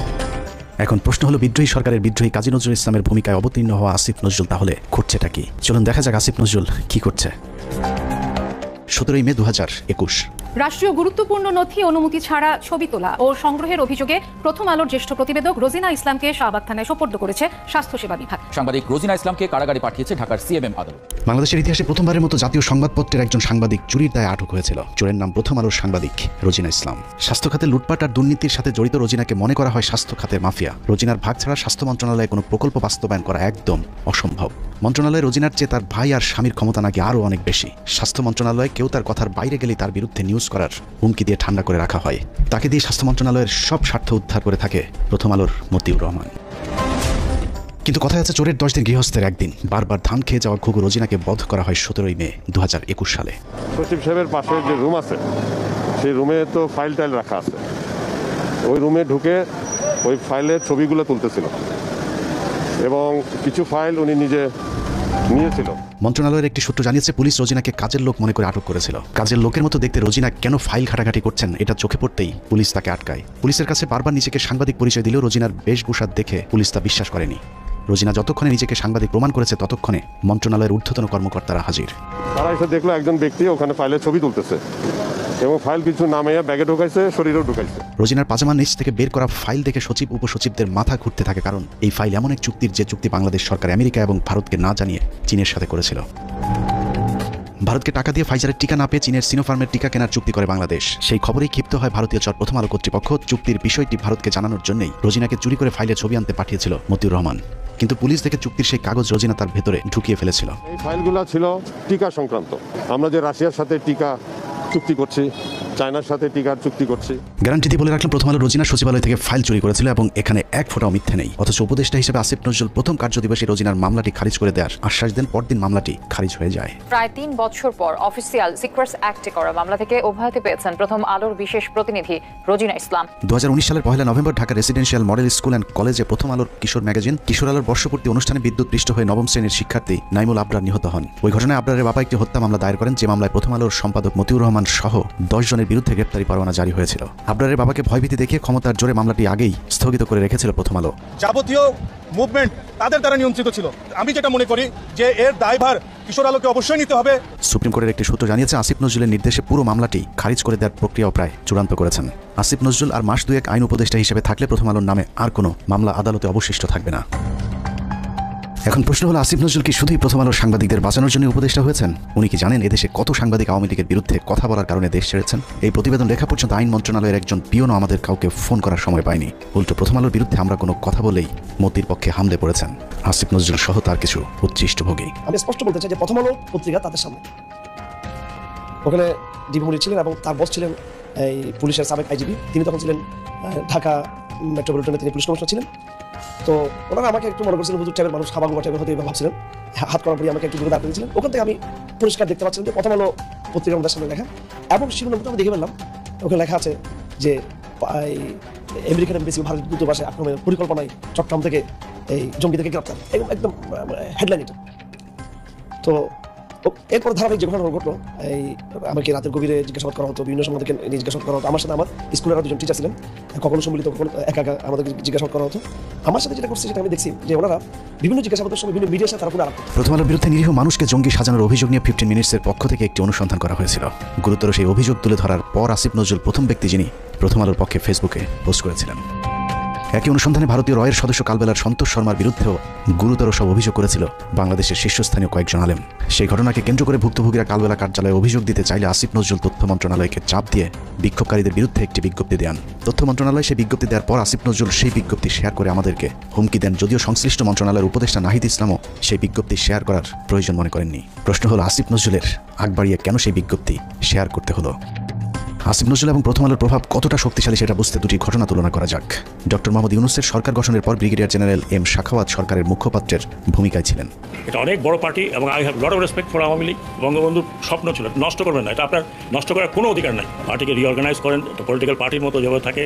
এখন প্রশ্ন হলো, বিদ্রোহী সরকারের বিদ্রোহী কাজী নজরুল ইসলামের ভূমিকায় অবতীর্ণ হওয়া আসিফ নজরুল তাহলে করছেটা কি? চলুন দেখা যাক আসিফ নজরুল কি করছে। 17 মে 2021। রাষ্ট্রীয় গুরুত্বপূর্ণ নথি অনুমতি ছাড়া ছবি তোলা ও সংগ্রহের অভিযোগে প্রথম আলোর জ্যেষ্ঠ প্রতিবেদক রোজিনা ইসলামকে শাহবাগ থানায় সোপর্দ করেছে স্বাস্থ্যসেবা বিভাগ। সাংবাদিক রোজিনা ইসলামকে কারাগারে পাঠিয়েছে ঢাকার সিএমএম আদালত। বাংলাদেশের ইতিহাসে প্রথমবারের মতো জাতীয় সংবাদপত্রের একজন সাংবাদিক চুরির দায়ে আটক হয়েছিল। চোরের নাম প্রথম আলোর সাংবাদিক রোজিনা ইসলাম। স্বাস্থ্য খাতে লুটপাট আর দুর্নীতির সাথে জড়িত রোজিনাকে মনে করা হয় স্বাস্থ্য খাতের মাফিয়া। রোজিনার ভাগ ছাড়া স্বাস্থ্য মন্ত্রণালয়ে কোনো প্রকল্প বাস্তবায়ন করা একদম অসম্ভব। মন্ত্রণালয়ে রোজিনার চেয়ে তার ভাই আর স্বামীর ক্ষমতা নাকি আরও অনেক বেশি। স্বাস্থ্য মন্ত্রণালয়ে কেউ তার কথার বাইরে গেলেই তার বিরুদ্ধে নিউজ করার হুমকি দিয়ে ঠান্ডা করে রাখা হয়। তাকে দিয়ে স্বাস্থ্য মন্ত্রণালয়ের সব স্বার্থ উদ্ধার করে থাকে প্রথম আলোর মতিউর রহমান। কিন্তু কথায় আছে, চোরের 10 দিন গৃহস্থের একদিন। বারবার ধান খেয়ে যাওয়া ঘুঘু রোজিনাকে বধ করা হয় 17 মে 2021 সালে। সচিব সাহেবের পাশে যে রুম আছে সেই রুমে তো ফাইল টাইল রাখা আছে। ওই রুমে ঢুকে ওই ফাইলের ছবিগুলো তুলতেছিল এবং কিছু ফাইল উনি নিজে নিয়েছিল। মন্ত্রণালয়ের একটি সূত্র জানিয়েছে, পুলিশ রোজিনাকে কাজের লোক মনে করে আটক করেছিল। কাজের লোকের মতো দেখতে রোজিনা কেন ফাইল ঘাটাঘাটি করছেন এটা চোখে পড়তেই পুলিশ তাকে আটকায়। পুলিশের কাছে বারবার নিজেকে সাংবাদিক পরিচয় দিলেও রোজিনার বেশভূষা দেখে পুলিশ তা বিশ্বাস করেনি। রোজিনা যতক্ষণে নিজেকে সাংবাদিক প্রমাণ করেছে ততক্ষণে মন্ত্রণালয়ের ঊর্ধ্বতন কর্মকর্তারা হাজির। তারা এসে দেখলো একজন ব্যক্তি ওখানে ফাইলের ছবি তুলতেছে এবং ফাইল কিছু নামাইয়া ব্যাগে ঢুকাইছে, শরীরেও ঢুকাইছে। রোজিনার পাজামার নিচ থেকে বের করা ফাইল দেখে সচিব উপসচিবদের মাথা ঘুরতে থাকে, কারণ এই ফাইল এমন এক চুক্তির যে চুক্তি বাংলাদেশ সরকার আমেরিকা এবং ভারতকে না জানিয়ে চীনের সাথে করেছিল। ভারতকে টাকা দিয়ে ফাইজারের টিকা না পেয়ে চীনের সিনোফার্মের টিকা কেনার চুক্তি করে বাংলাদেশ। সেই খবরেই ক্ষিপ্ত হয় ভারতীয় চর প্রথম আলো কর্তৃপক্ষ। চুক্তির বিষয়টি ভারতকে জানানোর জন্যই রোজিনাকে চুরি করে ফাইলে ছবি আনতে পাঠিয়েছিল মতিউর রহমান। কিন্তু পুলিশ দেখে চুক্তির সেই কাগজ রোজিনা তার ভেতরে ঢুকিয়ে ফেলেছিল। এই ফাইলগুলো ছিল টিকা সংক্রান্ত। আমরা যে রাশিয়ার সাথে টিকা চুক্তি করছি, চায়নার সাথে টিকার চুক্তি করছি। গ্যারান্টি দিয়ে বলে রাখলাম, প্রথম আলো রোজিনা সচিবালয় থেকে ফাইল চুরি করেছিল এবং এখানে এক ফোঁটাও মিথ্যে নেই। অথচ উপদেষ্টা হিসেবে আসিফ নজরুল প্রথম কার্যদিবসে রোজিনার মামলাটি খারিজ করে দেওয়ার আশ্বাস দেন। পরদিন মামলাটি খারিজ হয়ে যায়। প্রায় 3 বছর পর অফিসিয়াল সিক্রেটস অ্যাক্টে করা মামলা থেকে অব্যাহতি পেয়েছেন প্রথম আলোর বিশেষ প্রতিনিধি রোজিনা ইসলাম। 2019 সালের 1 November Dhaka residential model school and কলেজে প্রথম আলোর কিশোর ম্যাগাজিন কিশোর আলোর বর্ষপূর্তি অনুষ্ঠানে বিদ্যুৎ পৃষ্ঠ হয়ে 9ম শ্রেণীর শিক্ষার্থী নাইমুল আবরার নিহত হন। ওই ঘটনায় আবরারের বাবা একটি হত্যা মামলা দায়ের করেন, যে মামলায় প্রথম আলোর সম্পাদক মতিউর রহমান সহ 10 জনের বিরুদ্ধে গ্রেপ্তারি পরোয়ানা জারি হয়েছিল। আবরারের বাবাকে ভয়ভীতি দেখিয়ে ক্ষমতার জোরে মামলাটি আগেই স্থগিত করে রেখেছিল প্রথম আলো। যাবতীয় মুভমেন্ট তাদের দ্বারা নিয়ন্ত্রিত ছিল। আমি যেটা মনে করি যে এর দায়ভার কিশোর আলোকে অবশ্যই নিতে হবে। সুপ্রিম কোর্টের একটি সূত্র জানিয়েছে, আসিফ নজরুলের নির্দেশে পুরো মামলাটি খারিজ করে দেওয়ার প্রক্রিয়াও প্রায় চূড়ান্ত করেছেন। আসিফ নজরুল আর মাস দুয়েক আইন উপদেষ্টা হিসেবে থাকলে প্রথম আলোর নামে আর কোনো মামলা আদালতে অবশিষ্ট থাকবে না। এখন প্রশ্ন হলো, আসিফ নজরুল কি শুধুই প্রথম আলোর সাংবাদিকদের বাঁচানোর জন্য উপদেষ্টা হয়েছেন? উনি কি জানেন এদেশে কত সাংবাদিক আওয়ামী লীগের বিরুদ্ধে কথা বলার কারণে দেশ ছেড়েছেন? এই প্রতিবেদন লেখা পর্যন্ত আইন মন্ত্রণালয়ের একজন পিওনও আমাদের কাউকে ফোন করার সময় পায়নি। উল্টো প্রথম আলোর বিরুদ্ধে আমরা কোনো কথা বলেই মতির পক্ষে হামলে পড়েছেন আসিফ নজরুল সহ তার কিছু উচ্ছিষ্টভোগী। আমি স্পষ্ট বলতে চাই যে প্রথম আলো পত্রিকা তাদের সামনে, ওখানে ডিবি মুনির ছিলেন এবং তার বস ছিলেন এই পুলিশের সাবেক আইজিপি। তিনি তখন ছিলেন ঢাকা মেট্রোপলিটনে, তিনি পুলিশ কমিশনার ছিলেন। তো ওনারা আমাকে একটু মনে করছিলেন হুজুর টাইপের মানুষ, খাবার টাইপের হতে ভাবছিলেন। হাত করার পরে আমাকে একটু দূরে দাঁড়িয়ে ছিলেন। ওখান থেকে আমি পরিষ্কার দেখতে পাচ্ছিলাম যে প্রথম আলো পত্রিকা আমাদের সামনে লেখা এবং শিরোনামটা আমি দেখে ফেললাম। ওখানে লেখা আছে যে আমেরিকান এমবেসি ভারত দূতাবাসে আক্রমণের পরিকল্পনায় চট্টগ্রাম থেকে এই জঙ্গিদেরকে গ্রেপ্তার, একদম হেডলাইন এটা। তো এরপর ধারাবাহিক যে ঘটনা ঘটলো, এই আমাকে রাতের গভীরে জিজ্ঞাসাবাদ করা হতো, বিভিন্ন সময় জিজ্ঞাসাবাদ করা হতো। আমার সাথে আমার স্কুলের আরও 2জন টিচার ছিলেন, কখনো সম্মিলিত কখনো একা একা আমাদেরকে জিজ্ঞাসাবাদ করা হতো। আমার সাথে যেটা করছে সেটা আমি দেখছি যে ওনারা বিভিন্ন জিজ্ঞাসাবাদের সময় বিভিন্ন মিডিয়ার সাথে তারা পুরো আলাপ। প্রথম আলোর বিরুদ্ধে নিরীহ মানুষকে জঙ্গি সাজানোর অভিযোগ নিয়ে 15 মিনিটসের পক্ষ থেকে একটি অনুসন্ধান করা হয়েছিল। গুরুতর সেই অভিযোগ তুলে ধরার পর আসিফ নজরুল প্রথম ব্যক্তি যিনি প্রথম আলোর পক্ষে ফেসবুকে পোস্ট করেছিলেন। একই অনুসন্ধানে ভারতীয় রয়ের সদস্য কালবেলার সন্তোষ শর্মার বিরুদ্ধেও গুরুতর সব অভিযোগ করেছিল বাংলাদেশের শীর্ষস্থানীয় কয়েকজন আলেম। সেই ঘটনাকে কেন্দ্র করে ভুক্তভোগীরা কালবেলা কার্যালয়ে অভিযোগ দিতে চাইলে আসিফ নজরুল তথ্য মন্ত্রণালয়কে চাপ দিয়ে বিক্ষোভকারীদের বিরুদ্ধে একটি বিজ্ঞপ্তি দেন। তথ্য মন্ত্রণালয় সেই বিজ্ঞপ্তি দেওয়ার পর আসিফ নজরুল সেই বিজ্ঞপ্তি শেয়ার করে আমাদেরকে হুমকি দেন, যদিও সংশ্লিষ্ট মন্ত্রণালয়ের উপদেষ্টা নাহিদ ইসলামও সেই বিজ্ঞপ্তি শেয়ার করার প্রয়োজন মনে করেননি। প্রশ্ন হলো, আসিফ নজরুলের আগ বাড়িয়ে কেন সেই বিজ্ঞপ্তি শেয়ার করতে হলো? আসিফ নজরুল এবং প্রথম আলোর প্রভাব কতটা শক্তিশালী সেটা বুঝতে দুটি ঘটনা তুলনা করা যাক। ডক্টর মোহাম্মদ ইউনূসের সরকার গঠনের পর ব্রিগেডিয়ার জেনারেল এম শাখাওয়াত সরকারের মুখপাত্রের ভূমিকায় ছিলেন। এটা অনেক বড় পার্টি এবং I have lot of respect for Awami League. বঙ্গবন্ধুর স্বপ্ন ছিল নষ্ট করবেন না, এটা আপনার নষ্ট করার কোনো অধিকার নাই। পার্টিকে রিঅর্গানাইজ করেন, পলিটিক্যাল পার্টির মতো যেভাবে থাকে,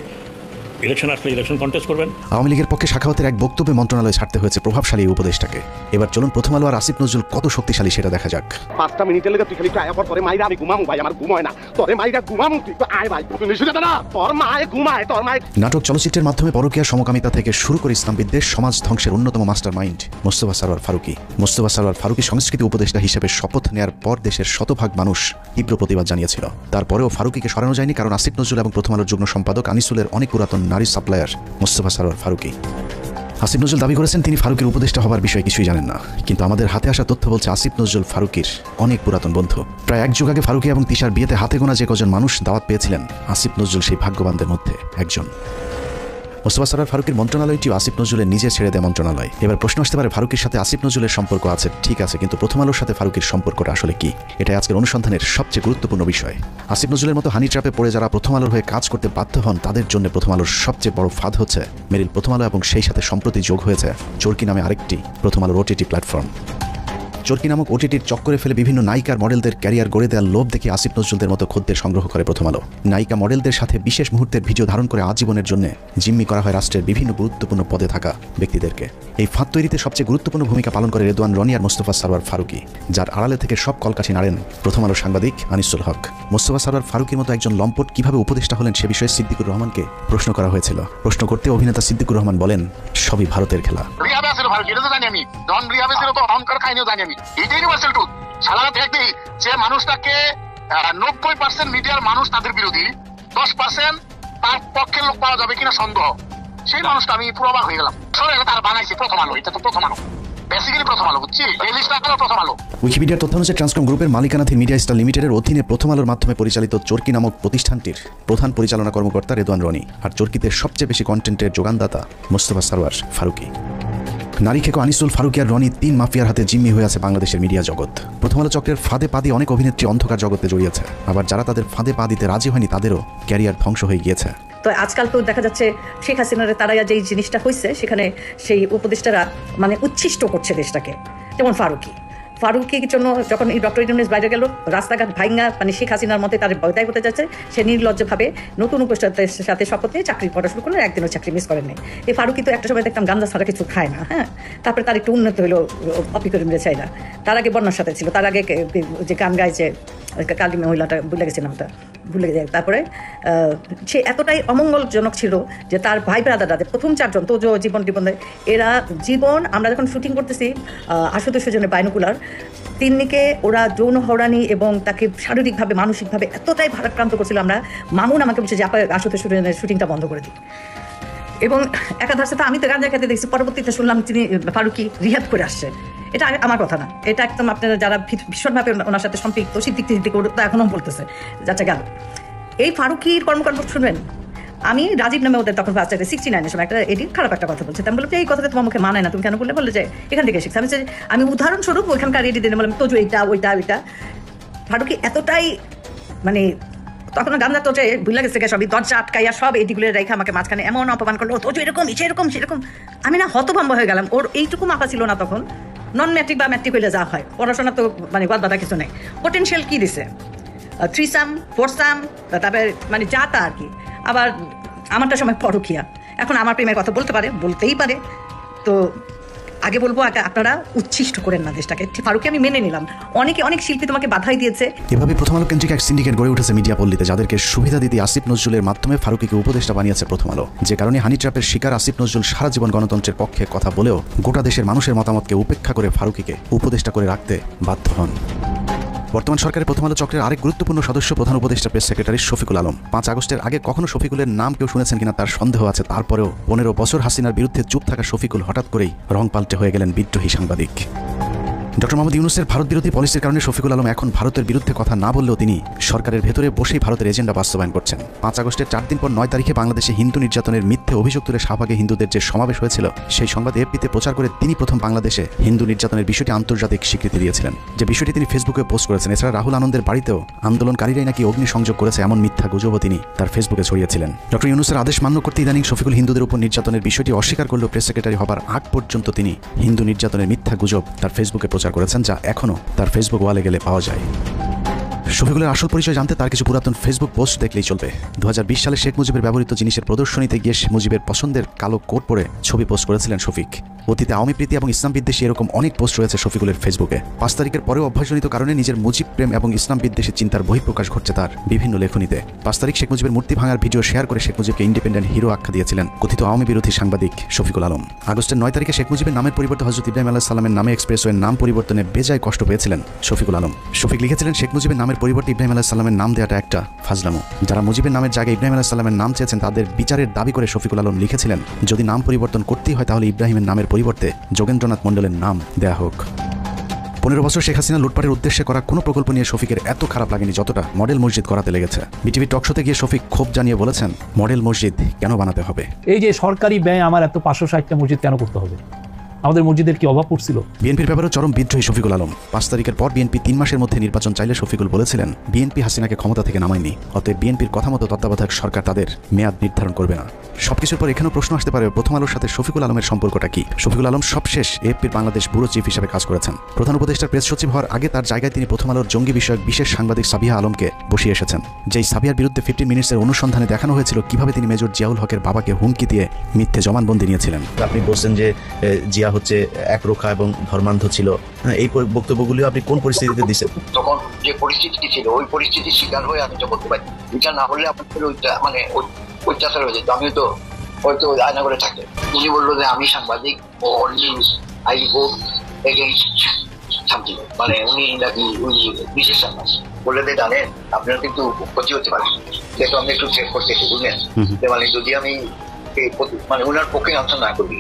ইলেকশন আসলে ইলেকশন কন্টেস্ট করবেন। আওয়ামী লীগের পক্ষে শাখাওয়াতের এক বক্তব্যে মন্ত্রণালয়ে ছাড়তে হয়েছে প্রভাবশালী উপদেষ্টাকে। এবার চলুন প্রথম আলো আর আসিফ নজরুল কত শক্তিশালী সেটা দেখা যাক। 5 মিনিটের লেগে তুই খালি আয়া পর তোরে মাইরা আমি ঘুমামু ভাই, আমার ঘুম হয় না। তোরে মাইরা ঘুমামু তুই তো আয় ভাই, তুই নিশুদে না তোর মায়ে ঘুমায়, তোর মায়ে। নাটক চলচ্চিত্রের মাধ্যমে পরকীয়া সমকামিতা থেকে শুরু করে ইসলাম বিদ্বেষ সমাজ ধ্বংসের অন্যতম মাস্টার মাইন্ড মোস্তফা সরওয়ার ফারুকী। মোস্তফা সরওয়ার ফারুকী সংস্কৃতি উপদেষ্টা হিসেবে শপথ নেয়ার পর দেশের শতভাগ মানুষ তীব্র প্রতিবাদ জানিয়েছিল। তারপরেও ফারুকীকে সরানো যায়নি, কারণ আসিফ নজরুল এবং প্রথম আলোর যুগ্ম সম্পাদক আনিসুলের অনেক পুরাতন নারী সাপ্লায়ার মোস্তফা সরওয়ার ফারুকী। আসিফ নজরুল দাবি করেছেন তিনি ফারুকের উপদেষ্টা হবার বিষয়ে কিছুই জানেন না, কিন্তু আমাদের হাতে আসা তথ্য বলছে আসিফ নজরুল ফারুকীর অনেক পুরাতন বন্ধু। প্রায় এক যুগ আগে ফারুকী এবং তিশার বিয়েতে হাতে গোনা যে কজন মানুষ দাওয়াত পেয়েছিলেন, আসিফ নজরুল সেই ভাগ্যবানদের মধ্যে একজন। মোস্তফা সরওয়ার ফারুকীর মন্ত্রণালয়টিও আসিফ নজরুলের নিজের ছেড়ে দেয় মন্ত্রণালয়। এবার প্রশ্ন আসতে পারে, ফারুকীর সাথে আসিফ নজরুলের সম্পর্ক আছে ঠিক আছে, কিন্তু প্রথম আলোর সাথে ফারুকীর সম্পর্কটা আসলে কি? এটাই আজকের অনুসন্ধানের সবচেয়ে গুরুত্বপূর্ণ বিষয়। আসিফ নজরুলের মতো হানি ট্র্যাপে পড়ে যারা প্রথম আলোর হয়ে কাজ করতে বাধ্য হন, তাদের জন্য প্রথম আলোর সবচেয়ে বড় ফাঁদ হচ্ছে মেরিল প্রথম আলো, এবং সেই সাথে সম্প্রতি যোগ হয়েছে চরকি নামে আরেকটি প্রথম আলোর ওটিটি প্ল্যাটফর্ম। চরকি নামক ওটিটির চক্করে ফেলে বিভিন্ন নায়িকার মডেলদের ক্যারিয়ার গড়ে দেওয়ার লোভ দেখে আসিফ নজরুলদের মতো খদ্দের সংগ্রহ করে প্রথম আলো। নায়িকা মডেলদের সাথে বিশেষ মুহূর্তের ভিডিও ধারণ করে আজীবনের জন্য জিম্মি করা হয় রাষ্ট্রের বিভিন্ন গুরুত্বপূর্ণ পদে থাকা ব্যক্তিদেরকে। এই ফাঁদ তৈরিতে সবচেয়ে গুরুত্বপূর্ণ ভূমিকা পালন করে রেদওয়ান রনি আর মোস্তফা সরওয়ার ফারুকী, যার আড়ালে থেকে সব কলকাঠি নাড়েন প্রথম আলোর সাংবাদিক আনিসুল হক। মোস্তফা সরওয়ার ফারুকীর মতো একজন লম্পট কিভাবে উপদেষ্টা হলেন সে বিষয়ে সিদ্দিকুর রহমানকে প্রশ্ন করা হয়েছিল। প্রশ্ন করতে অভিনেতা সিদ্দিকুর রহমান বলেন, সবই ভারতের খেলা। যে মানুষটাকে 90% মিডিয়ার মানুষ তাদের বিরোধী, 10% তার পক্ষের লোক পাওয়া যাবে কিনা সন্দেহ, সেই মানুষটা আমি পুরো অবাক হয়ে গেলাম। তারা বানাইছে প্রথম আলো, এটা তো প্রথম আলো, বেসিক্যালি প্রথম আলো, বুঝছি এই লিস্টটা প্রথম আলো। উইকিপিডিয়ার তথ্য অনুযায়ী ট্রান্সকম গ্রুপের মালিকানাধীন মিডিয়া স্টার লিমিটেডের অধীনে প্রথম আলোর মাধ্যমে পরিচালিত চরকি নামক প্রতিষ্ঠানটির প্রধান পরিচালনা কর্মকর্তা রেদওয়ান রনি, আর চরকিতে সবচেয়ে বেশি কন্টেন্টের যোগানদাতা মোস্তফা সরওয়ার ফারুকী। নারী খেকো আনিসুল, ফারুকী আর রনি তিন মাফিয়ার হাতে জিম্মি হয়ে আছে বাংলাদেশের মিডিয়া জগৎ। প্রথম আলো চক্রের ফাঁদে পা দিয়ে অনেক অভিনেত্রী অন্ধকার জগতে জড়িয়েছে, আবার যারা তাদের ফাঁদে পা দিতে রাজি হয়নি তাদেরও ক্যারিয়ার ধ্বংস হয়ে গিয়েছে। তো আজকাল তো দেখা যাচ্ছে শেখ হাসিনার তারাইয়া যেই জিনিসটা হয়েছে, সেখানে সেই উপদেষ্টারা মানে উচ্ছিষ্ট করছে দেশটাকে। যেমন ফারুকীর জন্য যখন এই ডক্টর ইউনূস বাইরে গেল, রাস্তাঘাট ভাইঙ্গা মানে শেখ হাসিনার মতে তার বয়দায় হতে যাচ্ছে, সে নির্লজ্জভাবে নতুন উপদেষ্টাদের সাথে শপথ নিয়ে চাকরি করা শুরু করলেন, একদিনও চাকরি মিস করেন নাই। এই ফারুকী তো একটা সময় দেখতাম গান্দা ছাড়া কিছু খায় না, হ্যাঁ। তারপরে তার একটু উন্নত হলো অপিকরিমরে চাইনা, তার আগে বন্যার সাথে ছিল, তার আগে যে গান গাইছে কালী মহিলাটা ভুলে গেছে নামটা, ভুলে যায়। তারপরে সে এতটাই অমঙ্গলজনক ছিল যে তার ভাই ব্রাদাররা প্রথম 4 জন তো জীবন এরা আমরা যখন শুটিং করতেছি আশুতোষ জনের বাইনোকুলার, তিন্নিকে ওরা যৌন হয়রানি এবং তাকে শারীরিকভাবে মানসিকভাবে এতটাই ভারাক্রান্ত করছিল। মামুন আমাকে বলছে যে আপনার আশুতোষ জনের শুটিংটা বন্ধ করে দিই, এবং একাধার সাথে আমি তো গান খেতে দেখছি। পরবর্তীতে শুনলাম তিনি ফারুকী রিহাব করে আসছে। এটা আমার কথা না, এটা একদম আপনারা যারা ভীষণভাবে ওনার সাথে সম্পৃক্ত সিদ্দিক ওটা এখনও বলতেছে যাচ্ছে গেল। এই ফারুকীর কর্মকাণ্ড শুনবেন। আমি রাজীব নামে ওদের তখন ফার্স্ট 69-এর সময় একটা এটি খারাপ একটা কথা বলছে, আমি বললাম যে এই কথাটা তোমার মুখে মানায় না, তুমি কেন বললে যে এখান থেকে শিখছি। আমি উদাহরণস্বরূপ ওইখানকার এডি দিয়ে বললাম তো এইটা ওইটা। ফারুকী এতটাই মানে তখন গান তো ভুলে গেছে সবই, দরজা আটকাইয়া সব এদিগুলো রেখে আমাকে মাঝখানে এমন অপমান করলো, তো এরকম সেরকম। আমি না হতভম্ব হয়ে গেলাম। ওর এইটুকু মাপা ছিল না তখন, নন ম্যাট্রিক বা ম্যাট্রিক হইলে যা হয়, পড়াশোনা তো মানে বাদ বাধা কিছু নেই। পোটেনশিয়াল কি দিছে, 3 সাম 4 সাম, তারপরে মানে যা তা আর কি। আবার আমারটা সময় পরকীয়া, এখন আমার প্রেমের কথা বলতেই পারে। তো আগে বলবো আপনারা উচ্ছিষ্ট করেন না দেশটাকে। ফারুকী আমি মেনে নিলাম, অনেক শিল্পী তোমাকে বাধাই দিয়েছে। এভাবে প্রথম আলো কেন্দ্রিক এক সিন্ডিকেট গড়ে উঠেছে মিডিয়া পল্লীতে, যাদেরকে সুবিধা দিতে আসিফ নজরুলের মাধ্যমে ফারুকীকে উপদেষ্টা বানিয়েছে প্রথম আলো। যে কারণে হানি ট্র্যাপের শিকার আসিফ নজরুল সারা জীবন গণতন্ত্রের পক্ষে কথা বলেও গোটা দেশের মানুষের মতামতকে উপেক্ষা করে ফারুকীকে উপদেষ্টা করে রাখতে বাধ্য হন। বর্তমান সরকারের প্রথম আলো চক্রের আরেক গুরুত্বপূর্ণ সদস্য প্রধান উপদেষ্টা প্রেস সেক্রেটারি শফিকুল আলম। 5 আগস্টের আগে কখনো শফিকুলের নাম কেউ শুনেছেন কিনা তার সন্দেহ আছে। তারপরেও 15 বছর হাসিনার বিরুদ্ধে চুপ থাকা শফিকুল হঠাৎ করেই রং পাল্টে হয়ে গেলেন বিদ্রোহী সাংবাদিক। ডক্টর মোহাম্মদ ইউনূসের ভারত বিরোধী পলিসির কারণে শফিকুল আলম এখন ভারতের বিরুদ্ধে কথা না বললেও তিনি সরকারের ভেতরে বসেই ভারতের এজেন্ডা বাস্তবায়ন করছেন। 5 আগস্টের 4 দিন পর 9 তারিখে বাংলাদেশে হিন্দু নির্যাতনের মিথ্যে অভিযোগ তুলে শাহবাগে হিন্দুদের যে সমাবেশ হয়েছিল, সেই সংবাদ এফপিতে প্রচার করে তিনি প্রথম বাংলাদেশে হিন্দু নির্যাতনের বিষয়টি আন্তর্জাতিক স্বীকৃতি দিয়েছিলেন, যে বিষয়টি তিনি ফেসবুকে পোস্ট করেছেন। এছাড়া রাহুল আনন্দের বাড়িতেও আন্দোলনকারীরাই নাকি অগ্নিসংযোগ করেছে এমন মিথ্যা গুজবও তিনি তার ফেসবুকে ছড়িয়েছিলেন। ডক্টর ইউনূসের আদেশ মান্য করতে ইদানিং শফিকুল হিন্দুদের উপর নির্যাতনের বিষয়টি অস্বীকার করলেও প্রেস সেক্রেটারি হবার আগ পর্যন্ত তিনি হিন্দু নির্যাতনের মিথ্যা গুজব তার ফেসবুকে প্রচার করেছেন, যা এখনও তার ফেসবুক ওয়ালে গেলে পাওয়া যায়। শফিকুলের আসল পরিচয় জানতে তার কিছু পুরাতন ফেসবুক পোস্ট দেখলেই চলবে। 2020 সালে শেখ মুজিবের ব্যবহৃত জিনিসের প্রদর্শনীতে গিয়ে মুজিবের পছন্দের কালো কোট পরে ছবি পোস্ট করেছিলেন শফিক। অতীতে আওয়ামী প্রীতি এবং ইসলাম বিদ্বেষী এরকম অনেক পোস্ট রয়েছে শফিকুলের ফেসবুকে। 5 তারিখের পরেও অভ্যাসজনিত কারণে নিজের মুজিব প্রেম এবং ইসলাম বিদ্বেষী চিন্তার বহিঃপ্রকাশ ঘটছে তার বিভিন্ন লেখনীতে। 5 তারিখ শেখ মুজিবের মূর্তি ভাঙার ভিডিও শেয়ার করে শেখ মুজিবকে ইন্ডিপেন্ডেন্ট হিরো আখ্যা দিয়েছিলেন কথিত আওয়ামী বিরোধী সাংবাদিক শফিকুল আলম। আগস্টের 9 তারিখে শেখ মুজিবের নামের পরিবর্তে হযরত ইব্রাহিম আলাইহিস সালামের নামে এক্সপ্রেসওয়ের নাম পরিবর্তনে বেজায় কষ্ট পেয়েছিলেন শফিকুল আলম। শফিক লিখেছিলেন, শেখ মুজিবের নামের পরিবর্তে ইব্রাহিম আলাইহিস সালামের নাম দেওয়াটা একটা ফাজলামো। যারা মুজিবের নামের জায়গায় ইব্রাহিম আলাইহিস সালামের নাম চেয়েছেন তাদের বিচারের দাবি করে শফিকুল আলম লিখেছিলেন, যদি নাম পরিবর্তন করতেই হয় তাহলে ইব্রাহিমের নামের পরিবর্তে যোগেন্দ্রনাথ মণ্ডলের নাম দেয়া হোক। 15 বছর শেখ হাসিনা লুটপাটের উদ্দেশ্যে করা কোনো প্রকল্প নিয়ে শফিকের এত খারাপ লাগেনি যতটা মডেল মসজিদ করাতে লেগেছে। বিটিভি টকশোতে গিয়ে শফিক ক্ষোভ জানিয়ে বলেছেন, মডেল মসজিদ কেন বানাতে হবে? এই যে সরকারি ব্যয় আমার এত 560টা মসজিদ কেন করতে হবে? আমাদের মসজিদের কি অভাব পড়ছিল? বিএনপির ব্যাপারে চরম বিদ্রোহী শফিকুল আলম। 5 তারিখের পর বিএনপি 3 মাসের মধ্যে নির্বাচন চাইলে শফিকুল বলেছিলেন, বিএনপি হাসিনাকে ক্ষমতা থেকে নামায়নি, অতএব বিএনপির কথা মতো তত্ত্বাবধায়ক সরকার তাদের মেয়াদ নির্ধারণ করবে না। সবকিছুর পর এখানেও প্রশ্ন আসতে পারে, প্রথম আলোর সাথে শফিকুল আলমের সম্পর্কটা কি? শফিকুল আলম সবশেষ এএফপির বাংলাদেশ ব্যুরো চিফ হিসেবে কাজ করেছেন। প্রধান উপদেষ্টার প্রেস সচিব হওয়ার আগে তার জায়গায় তিনি প্রথম আলোর জঙ্গি বিষয়ক বিশেষ সাংবাদিক সাবিহা আলমকে বসিয়ে এসেছেন। যেই সাবিহার বিরুদ্ধে 15 মিনিটসের অনুসন্ধানে দেখানো হয়েছিল কিভাবে তিনি মেজর জিয়াউল হকের বাবাকে হুমকি দিয়ে মিথ্যে জবানবন্দি নিয়েছিলেন। আপনি বলছেন যে জিয়া হচ্ছে একরোখা এবং ধর্মান্ধ ছিল, এই বক্তব্যগুলিও আপনি কোন পরিস্থিতিতে দিচ্ছেন? তখন যে পরিস্থিতি ছিল ওই পরিস্থিতির শিকার হয়ে আমি তো বলতে পারি, এটা না হলে আপনাদের ওইটা মানে অত্যাচার হয়ে যেত। আমিও তো হয়তো আয়না করে থাকে। উনি বললো যে আমি সাংবাদিক ও news I vote against something, মানে উনি নাকি উনি বিশেষ সাংবাদিক বলে দিয়ে জানেন আপনারা কিন্তু ক্ষতি হতে পারে। যেহেতু আমি একটু চেক করতেছি বুঝলেন, মানে যদি আমি মানে ওনার পক্ষে অংশ না করি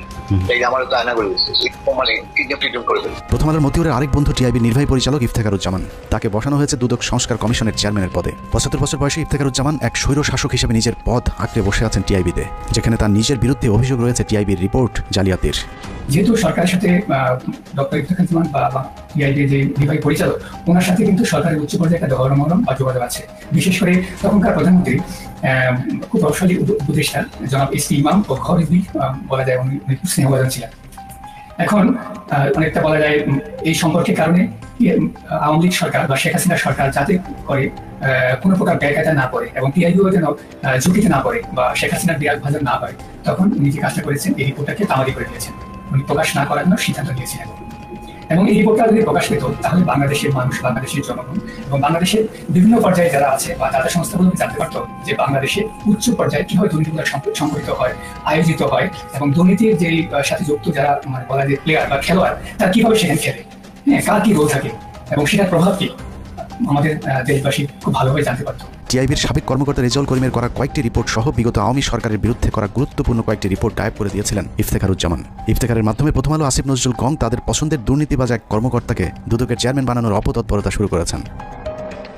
তাই আমার তো আয়না করে দিচ্ছে, মানে ফ্রিডম করে দেবে। প্রথম আলোর মতিউরের আরেক বন্ধু টিআইবির নির্বাহী পরিচালক ইফতেখারুজ্জামান, তাকে বসানো হয়েছে দুদক সংস্কার কমিশনের চেয়ারম্যানের পদে। 75 বছর বয়সী ইফতেখারুজ্জামান এক স্বৈর শাসক হিসেবে নিজের পদ আঁকড়ে বসে আছেন টিআইবিতে, যেখানে তার নিজের বিরুদ্ধে অভিযোগ রয়েছে টিআইবির রিপোর্ট জালিয়াতির। যেহেতু সরকারের সাথে ডক্টর ইফতেখারুজ্জামান বা টিআইবির যে নির্বাহী পরিচালক, ওনার সাথে কিন্তু সরকারের উচ্চ পর্যায়ে একটা গণমরম বা যোগাযোগ আছে। বিশেষ করে তখনকার প্রধানমন্ত্রী খুব প্রভাবশালী উপদেষ্টা জনাব এসপি ইমাম ও খরিদি বলা যায় উনি স্নেহভাজন ছিলেন। এখন অনেকটা বলা যায় এই সম্পর্কের কারণে আওয়ামী লীগ সরকার বা শেখ হাসিনা সরকার যাতে করে কোনো প্রকার ব্যয়কাটা না পড়ে এবং টিআইবিও যেন ঝুঁকিতে না পড়ে বা শেখ হাসিনার বিরাট ভাজন না হয়, তখন উনি যে কাজটা করেছেন এই রিপোর্টটাকে তামাদি করে দিয়েছেন। উনি প্রকাশ না করার জন্য সিদ্ধান্ত নিয়েছিলেন এবং এই রিপোর্টটা যদি প্রকাশ পেত তাহলে বাংলাদেশের মানুষ, বাংলাদেশের জনগণ এবং বাংলাদেশের বিভিন্ন পর্যায়ে যারা আছে বা দাতা সংস্থাগুলো জানতে পারতো যে বাংলাদেশে উচ্চ পর্যায়ে কিভাবে দুর্নীতিগুলো সংঘটিত হয়, আয়োজিত হয় এবং দুর্নীতির যে সাথে যুক্ত যারা মানে বলা যায় প্লেয়ার বা খেলোয়াড় তারা কিভাবে সেখানে খেলে, হ্যাঁ, কার কি রোল থাকে এবং সেটার প্রভাব কি আমাদের দেশবাসী খুব ভালোভাবে জানতে পারতো। টিআইবির সাবেক কর্মকর্তা রেজাউল করিমের করা কয়েকটি রিপোর্ট সহ বিগত আওয়ামী সরকারের বিরুদ্ধে করা গুরুত্বপূর্ণ কয়েকটি রিপোর্ট গায়েব করে দিয়েছিলেন ইফতেখারুজ্জামান। ইফতেখারের মাধ্যমে প্রথম আলো আসিফ নজরুল গং তাদের পছন্দের দুর্নীতিবাজ এক কর্মকর্তাকে দুদকের চেয়ারম্যান বানানোর অপতৎপরতা শুরু করেছেন।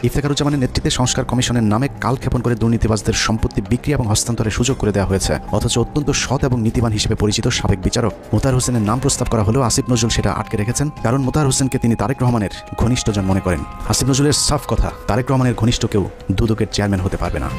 ইফতেখারুজ্জামানের নেতৃত্বে সংস্কার কমিশনের নামে কালক্ষেপণ করে দুর্নীতিবাজদের সম্পত্তি বিক্রি এবং হস্তান্তরের সুযোগ করে দেওয়া হয়েছে, অথচ অত্যন্ত সৎ এবং নীতিবান হিসেবে পরিচিত সাবেক বিচারক মোতাহার হোসেনের নাম প্রস্তাব করা হলেও আসিফ নজরুল সেটা আটকে রেখেছেন, কারণ মোতাহার হোসেনকে তিনি তারেক রহমানের ঘনিষ্ঠজন মনে করেন। আসিফ নজরুলের সাফ কথা, তারেক রহমানের ঘনিষ্ঠ কেউ দুদকের চেয়ারম্যান হতে পারবে না।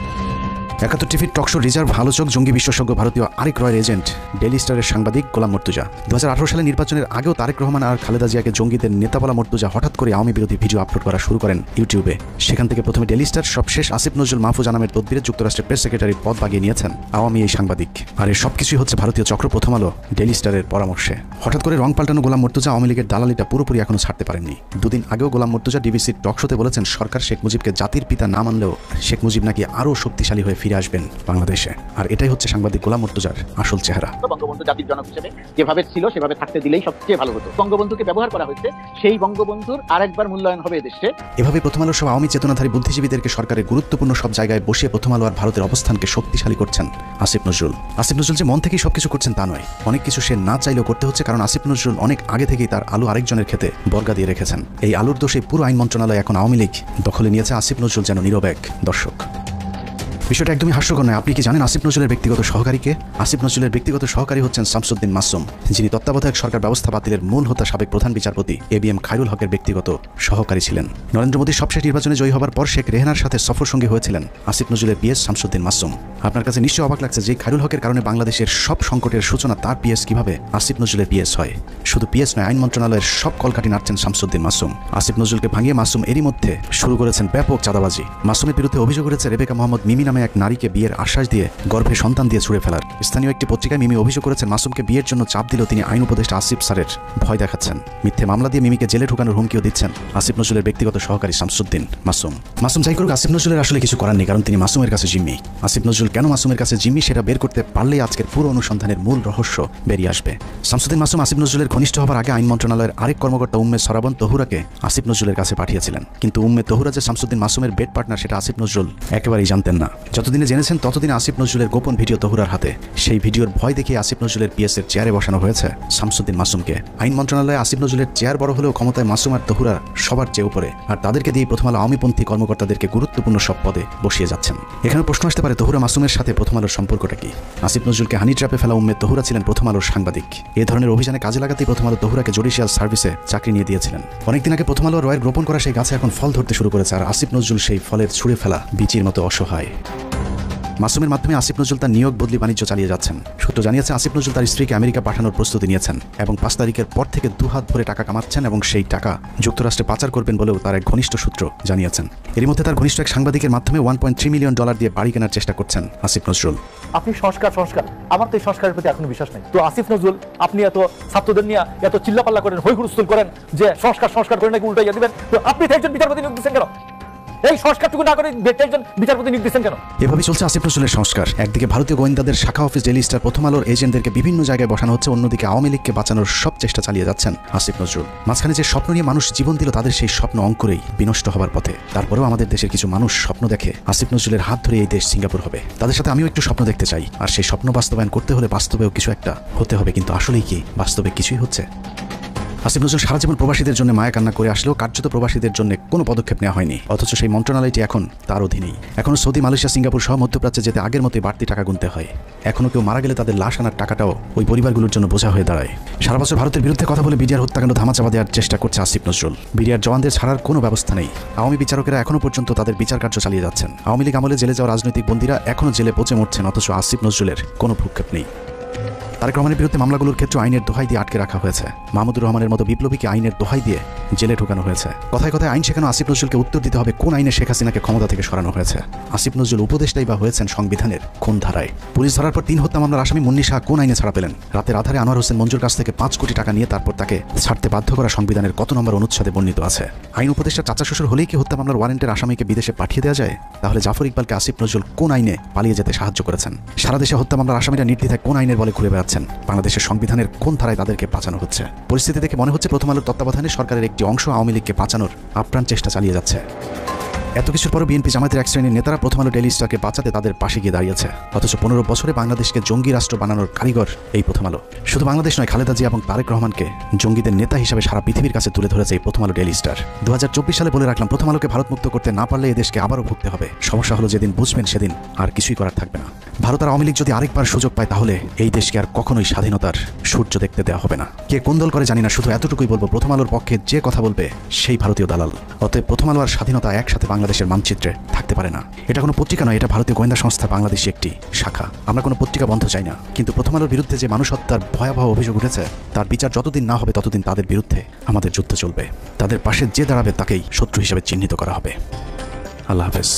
71 টিভির টকশো রিজার্ভ আলোচক জঙ্গি বিশেষজ্ঞ ভারতীয় আরেক রয়ের এজেন্ট ডেইলি স্টারের সাংবাদিক গোলাম মর্তুজা 2018 সালে নির্বাচনের আগেও তারেক রহমান আর খালেদা জিয়াকে জঙ্গিদের নেতা বলা মর্তুজা হঠাৎ করে আওয়ামী বিরোধী ভিডিও আপলোড করা শুরু করেন ইউটিউবে। সেখান থেকে প্রথমে ডেইলি স্টার, সবশেষ আসিফ নজরুল মাহফুজ আনামের তদবিরে যুক্তরাষ্ট্রের প্রেস সেক্রেটারির পদ বাগিয়ে নিয়েছেন আওয়ামী এই সাংবাদিক। আর এর সবকিছুই হচ্ছে ভারতীয় চক্র প্রথম আলো ডেইলি স্টারের পরামর্শে। হঠাৎ করে রং পাল্টানো গোলাম মর্তুজা আওয়ামী লীগের দালালিটা পুরোপুরি এখনো ছাড়তে পারেননি। দুদিন আগেও গোলাম মর্তুজা ডিবিসির টকশোতে বলেছেন সরকার শেখ মুজিবকে জাতির পিতা না মানলেও শেখ মুজিব নাকি আরও শক্তিশালী হয়ে ফিরে ফিরে আসবেন বাংলাদেশে। আর এটাই হচ্ছে সাংবাদিক গোলাম মুর্তজার আসল চেহারা। বঙ্গবন্ধু জাতির জনক হিসেবে যেভাবে ছিল সেভাবে থাকতে দিলেই সবচেয়ে ভালো হতো। বঙ্গবন্ধুকে ব্যবহার করা হয়েছে, সেই বঙ্গবন্ধুর আরেকবার মূল্যায়ন হবে এদেশে। এভাবে প্রথম আলোর সব আওয়ামী চেতনাধারী বুদ্ধিজীবীদেরকে সরকারের গুরুত্বপূর্ণ সব জায়গায় বসিয়ে প্রথম আলো আর ভারতের অবস্থানকে শক্তিশালী করছেন আসিফ নজরুল। আসিফ নজরুল যে মন থেকেই সবকিছু করছেন তা নয়, অনেক কিছু সে না চাইলেও করতে হচ্ছে, কারণ আসিফ নজরুল অনেক আগে থেকেই তার আলু আরেকজনের ক্ষেতে বর্গা দিয়ে রেখেছেন। এই আলুর দোষে পুরো আইন মন্ত্রণালয় এখন আওয়ামী লীগ দখলে নিয়েছে। আসিফ নজরুল যেন নীরব এক দর্শক। বিষয়টা একদমই হাস্যকর নয়। আপনি কি জানেন আসিফ নজরুলের ব্যক্তিগত সহকারীকে? আসিফ নজরুলের ব্যক্তিগত সহকারী হচ্ছেন শামসুদ্দিন মাসুম, যিনি তত্ত্বাবধায়ক সরকার ব্যবস্থা বাতিলের মূল হোতা সাবেক প্রধান বিচারপতি ABM খায়রুল হকের ব্যক্তিগত সহকারী ছিলেন। নরেন্দ্র মোদীর সবশেষ নির্বাচনে জয়ী হবার পর শেখ রেহানার সাথে সফর সঙ্গী হয়েছিলেন আসিফ নজরুলের পিএস শামসুদ্দিন মাসুম। আপনার কাছে নিশ্চয়ই অবাক লাগছে যে খায়রুল হকের কারণে বাংলাদেশের সব সংকটের সূচনা তার পিএস কিভাবে আসিফ নজরুলের পিএস হয়। শুধু পিএস নয়, আইন মন্ত্রণালয়ের সব কলকাঠি নাড়ছেন শামসুদ্দিন মাসুম। আসিফ নজরুলকে ভাঙিয়ে মাসুম এরই মধ্যে শুরু করেছেন ব্যাপক চাঁদাবাজি। মাসুমের বিরুদ্ধে অভিযোগ করেছে রেবেকা মোহাম্মদ মিমি নামে এক নারীকে বিয়ের আশ্বাস দিয়ে গর্ভে সন্তান দিয়ে ছুড়ে ফেলার। স্থানীয় একটি পত্রিকায় মিমি অভিযোগ করেছেন মাসুমকে বিয়ের জন্য চাপ দিলেও তিনি আইন উপদেষ্টা আসিফ স্যারের ভয় দেখাচ্ছেন। মিথ্যে মামলা দিয়ে মিমিকে জেলে ঢোকানোর হুমকিও দিচ্ছেন আসিফ নজরুলের ব্যক্তিগত সহকারী শামসুদ্দিন মাসুম। মাসুম যাই করুক, আসিফ নজরুলের আসলে কিছু করার নেই, কারণ তিনি মাসুমের কাছে জিম্মি। আসিফ নজরুল কেন মাসুমের কাছে জিম্মি সেটা বের করতে পারলেই আজকের পুরো অনুসন্ধানের মূল রহস্য বেরিয়ে আসবে। শামসুদ্দিন মাসুম আসিফ নজরুলের ঘনিষ্ঠ হবার আগে আইন মন্ত্রণালয়ের আরেক কর্মকর্তা উম্মে সরাবন তহুরাকে আসিফ নজরুলের কাছে পাঠিয়েছিলেন। কিন্তু উম্মে তহুরা যে শামসুদ্দিন মাসুমের বেড পার্টনার সেটা আসিফ নজরুল একেবারেই জানতেন না। যতদিনে জেনেছেন ততদিনে আসিফ নজরুলের গোপন ভিডিও তহুরার হাতে। সেই ভিডিওর ভয় দেখিয়ে আসিফ নজরুলের পিএস এর চেয়ারে বসানো হয়েছে শামসুদ্দিন মাসুমকে। আইন মন্ত্রণালয়ে আসিফ নজরুলের চেয়ার বড় হলেও ক্ষমতায় মাসুম আর তহুরার সবার চেয়ে উপরে, আর তাদেরকে দিয়ে প্রথম আলো আওয়ামীপন্থী কর্মকর্তাদেরকে গুরুত্বপূর্ণ সব পদে বসিয়ে যাচ্ছেন। এখানে প্রশ্ন আসতে পারে তহুরা মাসুমের সাথে প্রথম আলোর সম্পর্কটা কি? আসিফ নজরুলকে হানি ট্র্যাপে ফেলা উম্মে তহুরা ছিলেন প্রথম আলোর সাংবাদিক। এ ধরনের অভিযানে কাজে লাগাতেই প্রথম আলো তহুরাকে জুডিশিয়াল সার্ভিসে চাকরি নিয়ে দিয়েছিলেন। অনেকদিন আগে প্রথম আলো রয়ের রোপণ করা সেই গাছে এখন ফল ধরতে শুরু করেছে, আর আসিফ নজরুল সেই ফলের ছুঁড়ে ফেলা বীচির মতো অসহায়। মাসুমের মাধ্যমে আসিফ নজরুল তার নিয়োগ বদলি বাণিজ্য চালিয়ে যাচ্ছেন। সূত্র জানিয়েছে আসিফ নজরুল তার স্ত্রীকে আমেরিকা পাঠানোর প্রস্তুতি নিয়েছেন এবং 5 তারিখের পর থেকে 2 হাত ভরে টাকা কামাচ্ছেন এবং সেই টাকা যুক্তরাষ্ট্রে পাচার করবেন বলেও তার এক ঘনিষ্ঠ সূত্র জানিয়েছেন। এর মধ্যে তার ঘনিষ্ঠ এক সাংবাদিকের মাধ্যমে $1.3 মিলিয়ন দিয়ে বাড়ি কেনার চেষ্টা করছেন আসিফ নজরুল। আপনি সংস্কার আমার তো এই সংস্কারের প্রতি এখনো বিশ্বাস নেই। তো আসিফ নজরুল আপনি এত ছাত্রদের নিয়ে এত চিল্লাপাল্লা করেন, হই হুলস্থুল করেন যে সংস্কার করে নাকি উল্টাইয়া দিবেন, তো আপনি একজন বিচারপতি নিয়োগ দিচ্ছেন কেন? এই সংস্কারটুকু না করে একজন বিচারপতি নিয়োগ দিচ্ছেন কেন? এভাবে চলছে আসিফ নজরুলের সংস্কার। একদিকে ভারতীয় গোয়েন্দাদের শাখা অফিস ডেইলি স্টার প্রথম আলোর এজেন্টদেরকে বিভিন্ন জায়গায় বসানো হচ্ছে, অন্যদিকে আওয়ামী লীগকে বাঁচানোর সব চেষ্টা চালিয়ে যাচ্ছেন আসিফ নজরুল। মাঝখানে যে স্বপ্ন নিয়ে মানুষ জীবন দিল তাদের সেই স্বপ্ন অঙ্কুরেই বিনষ্ট হবার পথে। তারপরেও আমাদের দেশের কিছু মানুষ স্বপ্ন দেখে আসিফ নজরুলের হাত ধরে এই দেশ সিঙ্গাপুর হবে। তাদের সাথে আমিও একটু স্বপ্ন দেখতে চাই, আর সেই স্বপ্ন বাস্তবায়ন করতে হলে বাস্তবেও কিছু একটা হতে হবে। কিন্তু আসলেই কি বাস্তবে কিছুই হচ্ছে? আসিফ নজরুল সারা জীবন প্রবাসীদের জন্য মায়া কান্না করে আসলেও কার্যত প্রবাসীদের জন্য কোনো পদক্ষেপ নেওয়া হয়নি, অথচ সেই মন্ত্রণালয়টি এখন তার অধীনেই। এখনো সৌদি, মালয়েশিয়া, সিঙ্গাপুর সহ মধ্যপ্রাচ্যে যেতে আগের মতোই বাড়তি টাকা গুনতে হয়। এখনো কেউ মারা গেলে তাদের লাশ আনার টাকাটাও ওই পরিবারগুলোর জন্য বোঝা হয়ে দাঁড়ায়। সারা বছর ভারতের বিরুদ্ধে কথা বলে বিডিআর হত্যাকাণ্ড ধামাচাপা দেওয়ার চেষ্টা করছে আসিফ নজরুল। বিডিআর জওয়ানদের ছাড়ার কোনো ব্যবস্থা নেই। আওয়ামী বিচারকেরা এখনো পর্যন্ত তাদের বিচার কার্য চালিয়ে যাচ্ছেন। আওয়ামী লীগ আমলে জেলে যাওয়া রাজনৈতিক বন্দীরা এখনো জেলে পচে মরছেন, অথচ আসিফ নজরুলের কোনো ভ্রুক্ষেপ নেই। তারেক রহমানের বিরুদ্ধে মামলাগুলোর ক্ষেত্রে আইনের দোহাই দিয়ে আটকে রাখা হয়েছে। মাহমুদুর রহমানের মতো বিপ্লবীকে আইনের দোহাই দিয়ে জেলে ঢোকানো হয়েছে। কথায় কথায় আইন শেখানো আসিফ নজরুলকে উত্তর দিতে হবে কোন আইনে শেখ হাসিনাকে ক্ষমতা থেকে সরানো হয়েছে। আসিফ নজরুল উপদেষ্টাই বা হয়েছেন সংবিধানের কোন ধারায়? পুলিশ ধরার পর 3 হত্যা মামলার আসামি মুন্নি শাহ কোন আইনে ছাড়া পেলেন? রাতের আধারে আনোয়ার হোসেন মঞ্জুর কাছ থেকে 5 কোটি টাকা নিয়ে তারপর তাকে ছাড়তে বাধ্য করা সংবিধানের কত নম্বর অনুচ্ছেদে বর্ণিত আছে? আইন উপদেষ্টার চাচা শ্বশুর হলেই কি হত্যা মামলার ওয়ারেন্টের আসামিকে বিদেশে পাঠিয়ে দেওয়া যায়? তাহলে জাফর ইকবালকে আসিফ নজরুল কোন আইনে পালিয়ে যেতে সাহায্য করেছেন? সারা দেশে হত্যা মামলার আসামিরা নির্দ্বিধায় কোন আইনের বলে ঘুরে বেড়াচ্ছেন? বাংলাদেশের সংবিধানের কোন ধারায় তাদেরকে বাঁচানো হচ্ছে? পরিস্থিতি দেখে মনে হচ্ছে প্রথম আলোর তত্ত্বাবধানে সরকারের একটি অংশ আওয়ামী লীগকে বাঁচানোর আপ্রাণ চেষ্টা চালিয়ে যাচ্ছে। এত কিছুর পরও বিএনপি জামাতের এক শ্রেণীর নেতারা প্রথম আলো ডেইলি স্টারকে বাঁচাতে তাদের পাশে গিয়ে দাঁড়িয়েছে, অথচ 15 বছরে বাংলাদেশকে জঙ্গি রাষ্ট্র বানানোর কারিগর এই প্রথম আলো। শুধু বাংলাদেশ নয়, খালেদা জিয়া এবং তারেক রহমানকে জঙ্গিদের নেতা হিসেবে সারা পৃথিবীর কাছে তুলে ধরেছে এই প্রথম আলো ডেইলি স্টার। 2024 সালে বলে রাখলাম, প্রথম আলোকে ভারত মুক্ত করতে না পারলে এই দেশকে আবারও ভুগতে হবে। সমস্যা হলো যেদিন বুঝবেন সেদিন আর কিছুই করার থাকবে না। ভারত আর আওয়ামী লীগ যদি আরেকবার সুযোগ পায় তাহলে এই দেশকে আর কখনোই স্বাধীনতার সূর্য দেখতে দেওয়া হবে না। কে কোন দল করে জানি না, শুধু এতটুকুই বলবো, প্রথম আলোর পক্ষে যে কথা বলবে সেই ভারতীয় দালাল। অতএব প্রথম আলো আর স্বাধীনতা একসাথে বাংলাদেশের মানচিত্রে থাকতে পারে না। এটা কোনো পত্রিকা নয়, এটা ভারতীয় গোয়েন্দা সংস্থা বাংলাদেশি একটি শাখা। আমরা কোনো পত্রিকা বন্ধ চাই না, কিন্তু প্রথম আলোর বিরুদ্ধে যে মানুষ হত্যার ভয়াবহ অভিযোগ উঠেছে তার বিচার যতদিন না হবে ততদিন তাদের বিরুদ্ধে আমাদের যুদ্ধ চলবে। তাদের পাশে যে দাঁড়াবে তাকেই শত্রু হিসেবে চিহ্নিত করা হবে। আল্লাহ হাফেজ।